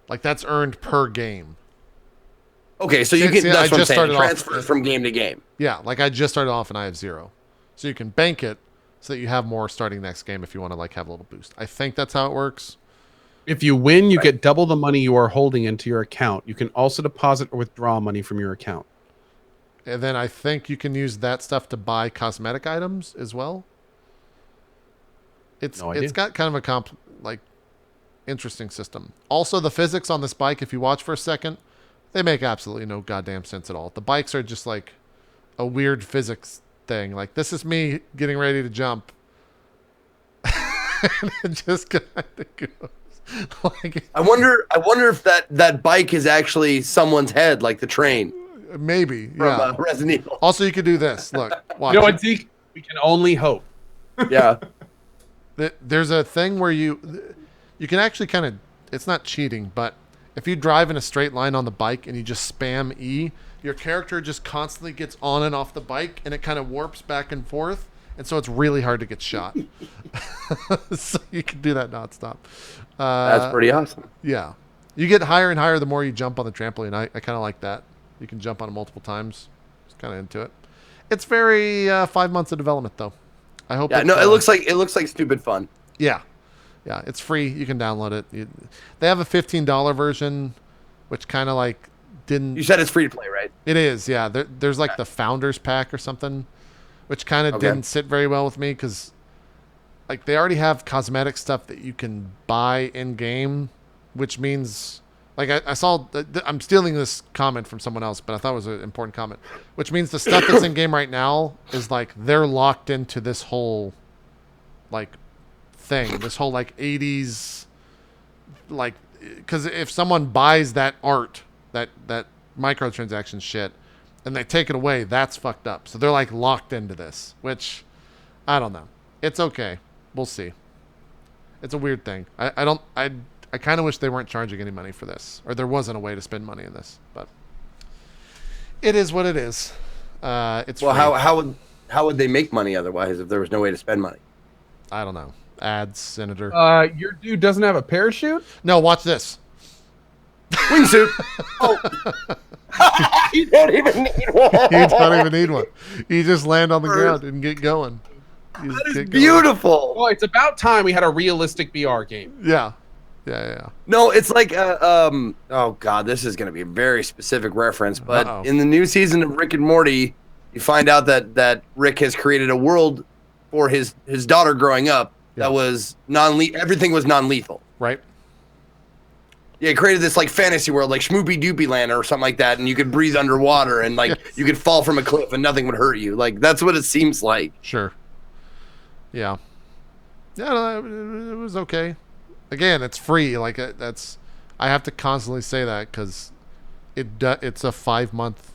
Like that's earned per game. Okay, so you See, can. That's I what I'm just saying. started off- Transfer from game to game. Yeah, like I just started off and I have 0. So you can bank it so that you have more starting next game if you want to like have a little boost. I think that's how it works. If you win, you get double the money you are holding into your account. You can also deposit or withdraw money from your account. And then I think you can use that stuff to buy cosmetic items as well. It's No idea. got kind of a interesting system. Also, the physics on this bike, if you watch for a second, they make absolutely no goddamn sense at all. The bikes are just like a weird physics thing. Like this is me getting ready to jump, and it just kind of goes. Like I wonder if that bike is actually someone's head, like the train maybe, from yeah. Resident Evil. Also, you could do this. Look, watch. You know what, Zeke? We can only hope. Yeah. There's a thing where you can actually kind of, it's not cheating, but if you drive in a straight line on the bike and you just spam E, your character just constantly gets on and off the bike and it kind of warps back and forth, and so it's really hard to get shot. So you can do that nonstop. That's pretty awesome. Yeah, you get higher and higher the more you jump on the trampoline. I kind of like that. You can jump on it multiple times. Just kind of into it. It's very 5 months of development though. I hope. Yeah, no, it looks like stupid fun. Yeah, it's free. You can download it. They have a $15 version, which kind of like didn't. You said it's free to play, right? It is, yeah. There's like the Founders Pack or something, which kind of Okay. didn't sit very well with me because, like, they already have cosmetic stuff that you can buy in game, which means, like, I saw. I'm stealing this comment from someone else, but I thought it was an important comment, which means the stuff that's in game right now is like they're locked into this whole, like, thing, this whole like 80s, like, because if someone buys that art, that microtransaction shit, and they take it away, that's fucked up. So they're like locked into this, which I don't know. It's okay. We'll see. It's a weird thing. I kind of wish they weren't charging any money for this, or there wasn't a way to spend money in this, but it is what it is. It's Well, free. how would they make money otherwise if there was no way to spend money? I don't know. Ads, Senator. Your dude doesn't have a parachute? No, watch this. Wingsuit. Oh. You don't even need one. You don't even need one. You just land on the ground and get going. You just That is get going. beautiful. Well, it's about time we had a realistic BR game. Yeah. No, it's like oh god, this is going to be a very specific reference, but Uh-oh. in the new season of Rick and Morty, you find out that Rick has created a world for his daughter growing up Yeah. that was everything was non-lethal. Right? Yeah, it created this like fantasy world, like Schmoopy Doopy Land or something like that, and you could breathe underwater and like Yes. you could fall from a cliff and nothing would hurt you. Like that's what it seems like. Sure. Yeah. Yeah, no, it was okay. Again, it's free. Like that's, I have to constantly say that because it's a 5-month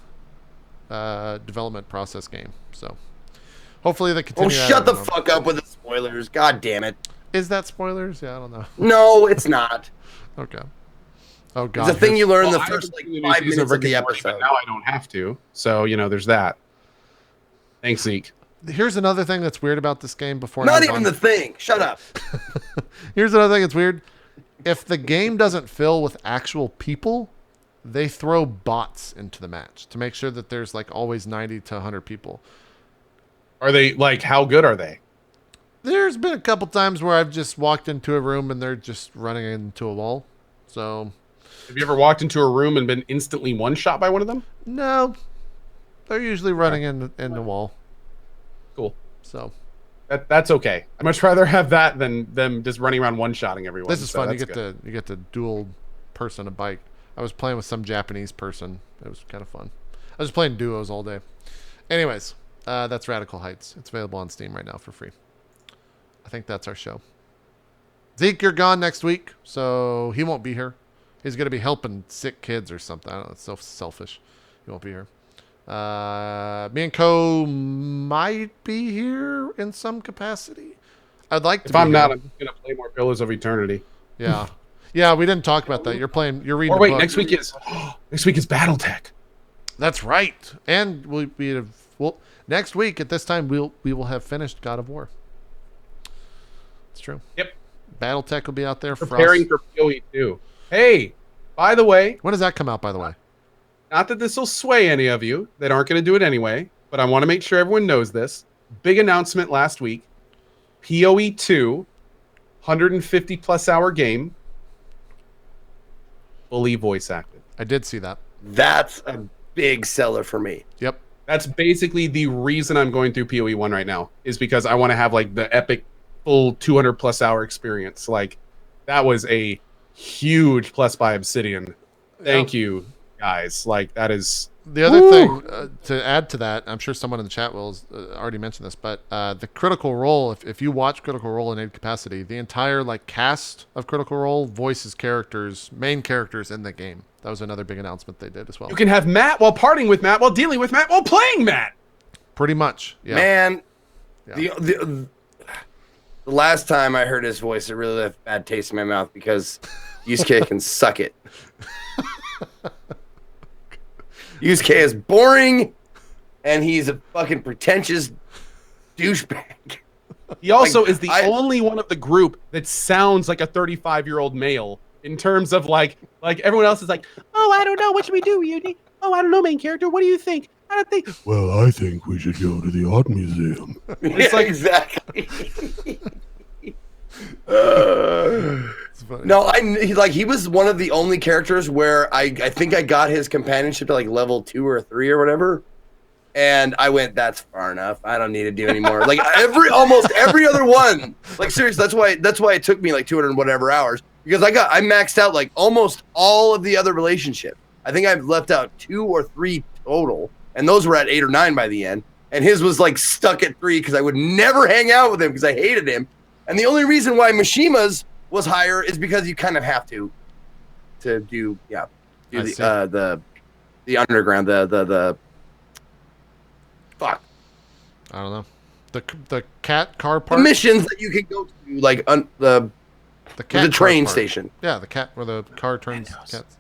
development process game. So hopefully they continue. Oh, that. shut I the don't know. fuck up with the spoilers. God damn it. Is that spoilers? Yeah, I don't know. No, it's not. Okay. Oh god. It's a thing you learn in Well, the I first haven't like seen the new 5 season minutes of Rick the and Morty, but episode. now I don't have to. So, there's that. Thanks, Zeke. Here's another thing that's weird about this game. Before I Not move even on. the thing. Shut up. Here's another thing that's weird. If the game doesn't fill with actual people, they throw bots into the match to make sure that there's like always 90 to 100 people. Are they, like, how good are they? There's been a couple times where I've just walked into a room and they're just running into a wall. So, Have you ever walked into a room and been instantly one-shot by one of them? no. They're usually running in the wall. Cool. So, That's okay. I'd much rather have that than them just running around one-shotting everyone. this is So fun. You that's get good. to dual person a bike. I was playing with some Japanese person. It was kind of fun. I was playing duos all day. Anyways, that's Radical Heights. It's available on Steam right now for free. I think that's our show. Zeke, you're gone next week, so he won't be here. He's going to be helping sick kids or something. I don't know. It's so selfish. He won't be here. Me and Co might be here in some capacity. I'd like to. If be I'm here. not, I'm just gonna play more Pillars of Eternity. Yeah, yeah. We didn't talk about that. You're playing. You're reading. Or the wait, book. next week is BattleTech. That's right. And we'll next week at this time we will have finished God of War. It's true. Yep. BattleTech will be out there. Preparing for PoE 2. Hey, by the way, When does that come out? By the way. not that this will sway any of you that aren't going to do it anyway, but I want to make sure everyone knows this. Big announcement last week. PoE 2, 150 plus hour game, fully voice acted. I did see that. That's a big seller for me. Yep. That's basically the reason I'm going through PoE 1 right now, is because I want to have like the epic full 200 plus hour experience. Like, that was a huge plus by Obsidian. Thank you, guys. Like, that is... The other thing to add to that, I'm sure someone in the chat will already mention this, but the Critical Role, if you watch Critical Role in any capacity, the entire like cast of Critical Role voices characters, main characters in the game. That was another big announcement they did as well. You can have Matt while partying with Matt, while dealing with Matt, while playing Matt. Pretty much, yeah. Man, Yeah. the last time I heard his voice, it really left a bad taste in my mouth because Yusuke can suck it. Yusuke is boring, and he's a fucking pretentious douchebag. He also Like, is the only one of the group that sounds like a 35-year-old male in terms of like everyone else is like, oh, I don't know. What should we do, Uni? Oh, I don't know, main character. What do you think? I don't think. Well, I think we should go to the art museum. It's like- exactly. It's funny. No, he was one of the only characters where I think I got his companionship to like level 2 or 3 or whatever, and I went, that's far enough. I don't need to do anymore. Like almost every other one. Like seriously, that's why it took me like 200 and whatever hours, because I maxed out like almost all of the other relationships. I think I've left out 2 or 3 total, and those were at 8 or 9 by the end. And his was like stuck at 3 because I would never hang out with him because I hated him. And the only reason why Mishima's was higher is because you kind of have to do the underground, the fuck, I don't know. The cat car the part. missions that you can go to, like the cat car train part. station. Yeah, the cat where the car turns cats.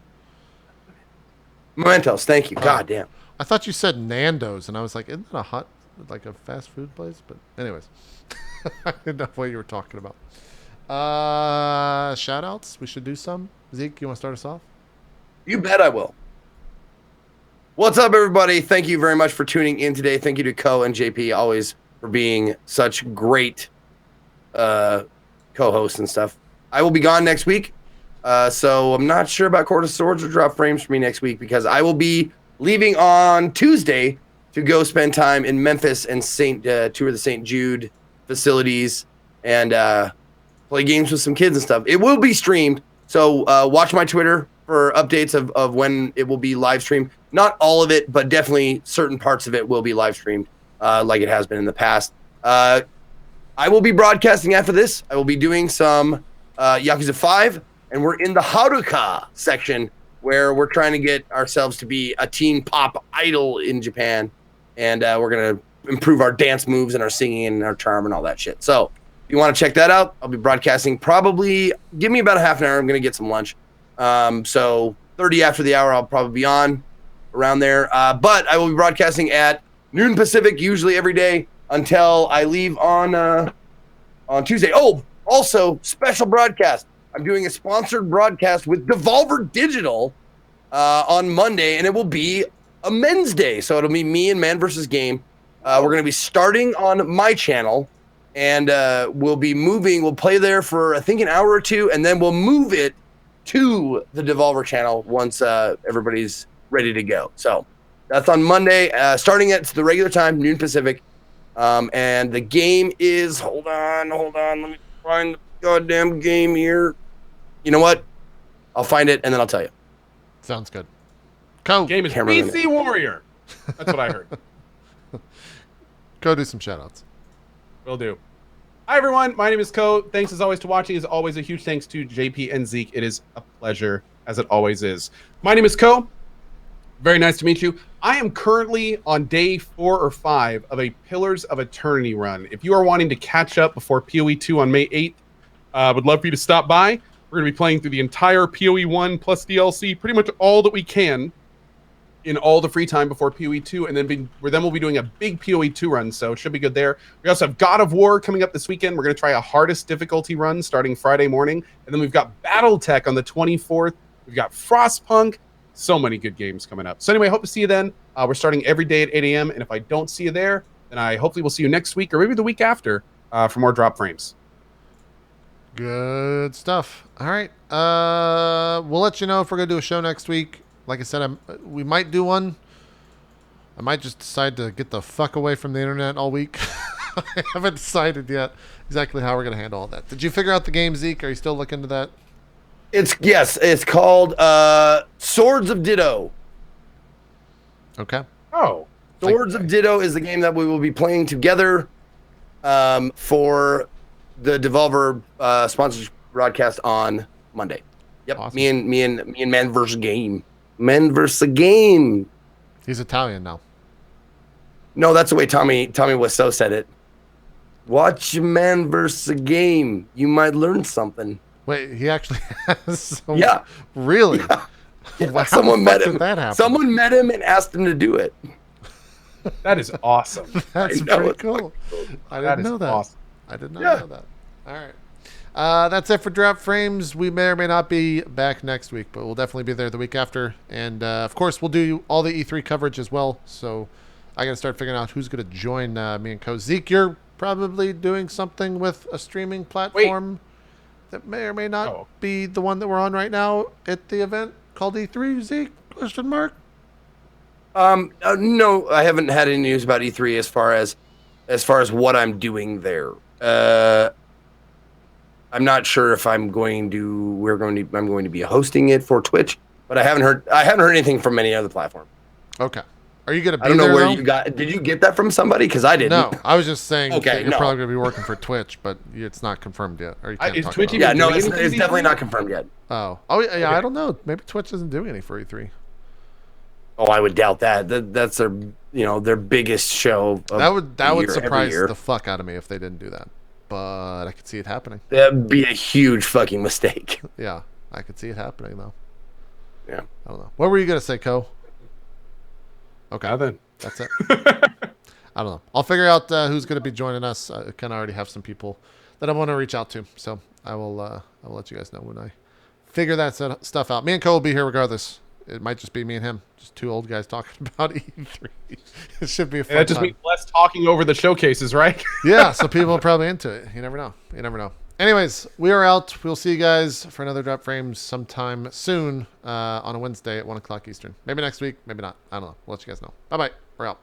Mementos, thank you. God damn. I thought you said Nando's, and I was like, isn't that like a fast food place? But anyways, I didn't know what you were talking about. Shout outs. We should do some. Zeke, you want to start us off? You bet I will. What's up, everybody? Thank you very much for tuning in today. Thank you to Co and JP always for being such great co-hosts and stuff. I will be gone next week, so I'm not sure about Court of Swords or Drop Frames for me next week because I will be leaving on Tuesday to go spend time in Memphis and tour the St. Jude facilities and play games with some kids and stuff. It will be streamed, so watch my Twitter for updates of when it will be live streamed. Not all of it, but definitely certain parts of it will be live streamed like it has been in the past. I will be broadcasting after this. I will be doing some Yakuza 5, and we're in the Haruka section where we're trying to get ourselves to be a teen pop idol in Japan, and we're going to improve our dance moves and our singing and our charm and all that shit. So if you want to check that out, I'll be broadcasting probably, give me about a half an hour. I'm going to get some lunch. So 30 after the hour, I'll probably be on around there. But I will be broadcasting at noon Pacific, usually every day until I leave on Tuesday. Oh, also special broadcast. I'm doing a sponsored broadcast with Devolver Digital on Monday, and it will be a men's day. So it'll be me and Man vs. Game. We're going to be starting on my channel, and we'll be moving. We'll play there for, I think, an hour or two, and then we'll move it to the Devolver channel once everybody's ready to go. So that's on Monday, starting at the regular time, noon Pacific. And the game is, hold on. Let me find the goddamn game here. You know what? I'll find it, and then I'll tell you. Sounds good. Go. Game is Can't remember PC Warrior. That's what I heard. Go do some shout outs. Will do. Hi, everyone. My name is Co. Thanks, as always, to watching. As always, a huge thanks to JP and Zeke. It is a pleasure, as it always is. My name is Co. Very nice to meet you. I am currently on day 4 or 5 of a Pillars of Eternity run. If you are wanting to catch up before PoE 2 on May 8th, I would love for you to stop by. We're going to be playing through the entire PoE 1 plus DLC, pretty much all that we can in all the free time before PoE 2, and then we'll be doing a big PoE 2 run, so it should be good there. We also have God of War coming up this weekend. We're going to try a hardest difficulty run starting Friday morning, and then we've got Battletech on the 24th. We've got Frostpunk. So many good games coming up. So anyway, I hope to see you then. We're starting every day at 8 a.m., and if I don't see you there, then I hopefully will see you next week or maybe the week after for more drop frames. Good stuff. All right. We'll let you know if we're going to do a show next week. Like I said, we might do one. I might just decide to get the fuck away from the internet all week. I haven't decided yet exactly how we're going to handle all that. Did you figure out the game, Zeke? Are you still looking into that? It's called Swords of Ditto. Okay. Oh. Swords of Ditto is the game that we will be playing together for the Devolver sponsorship broadcast on Monday. Yep. Awesome. Me and Man vs. Game. Man vs. Game. He's Italian now. No, that's the way Tommy Wiseau said it. Watch Man vs. Game. You might learn something. Wait, he actually has some... Yeah. Really? Yeah, Wow, someone how the met fuck him. did that happen? Someone met him and asked him to do it. That is awesome. That's I know, pretty it's cool. I That didn't is know that. awesome. I did not know that. All right. That's it for Drop Frames. We may or may not be back next week, but we'll definitely be there the week after. And, of course, we'll do all the E3 coverage as well. So I got to start figuring out who's going to join me and Co. Zeke, you're probably doing something with a streaming platform that may or may not be the one that we're on right now at the event called E3, Zeke? Question mark? No, I haven't had any news about E3 as far as what I'm doing there. I'm not sure if I'm going to be hosting it for Twitch, but I haven't heard anything from any other platform. Okay. Are you going to be I don't know there, where though? you got. Did you get that from somebody? Because I didn't. No, I was just saying Okay, that you're no. probably going to be working for Twitch, but it's not confirmed yet. Or you can't Is talk Twitch about Yeah, it. no, doing it's anything definitely E3? not confirmed yet. Oh, yeah, Okay. I don't know. Maybe Twitch isn't doing any for E3. Oh, I would doubt that. That's their biggest show. Of That would the year, every surprise year. the fuck out of me if they didn't do that. But I could see it happening. That'd be a huge fucking mistake. Yeah, I could see it happening though. Yeah. I don't know. What were you gonna say, Co? Okay, Nothing. that's it. I don't know. I'll figure out who's gonna be joining us. I kind of already have some people that I want to reach out to, so I will let you guys know when I figure that stuff out. Me and Co will be here regardless. It might just be me and him, just two old guys talking about E3. It should be a fun And that just time. means less talking over the showcases, right? Yeah, so people are probably into it. You never know. You never know. Anyways, we are out. We'll see you guys for another Drop Frames sometime soon on a Wednesday at 1 o'clock Eastern. Maybe next week, maybe not. I don't know. We'll let you guys know. Bye-bye. We're out.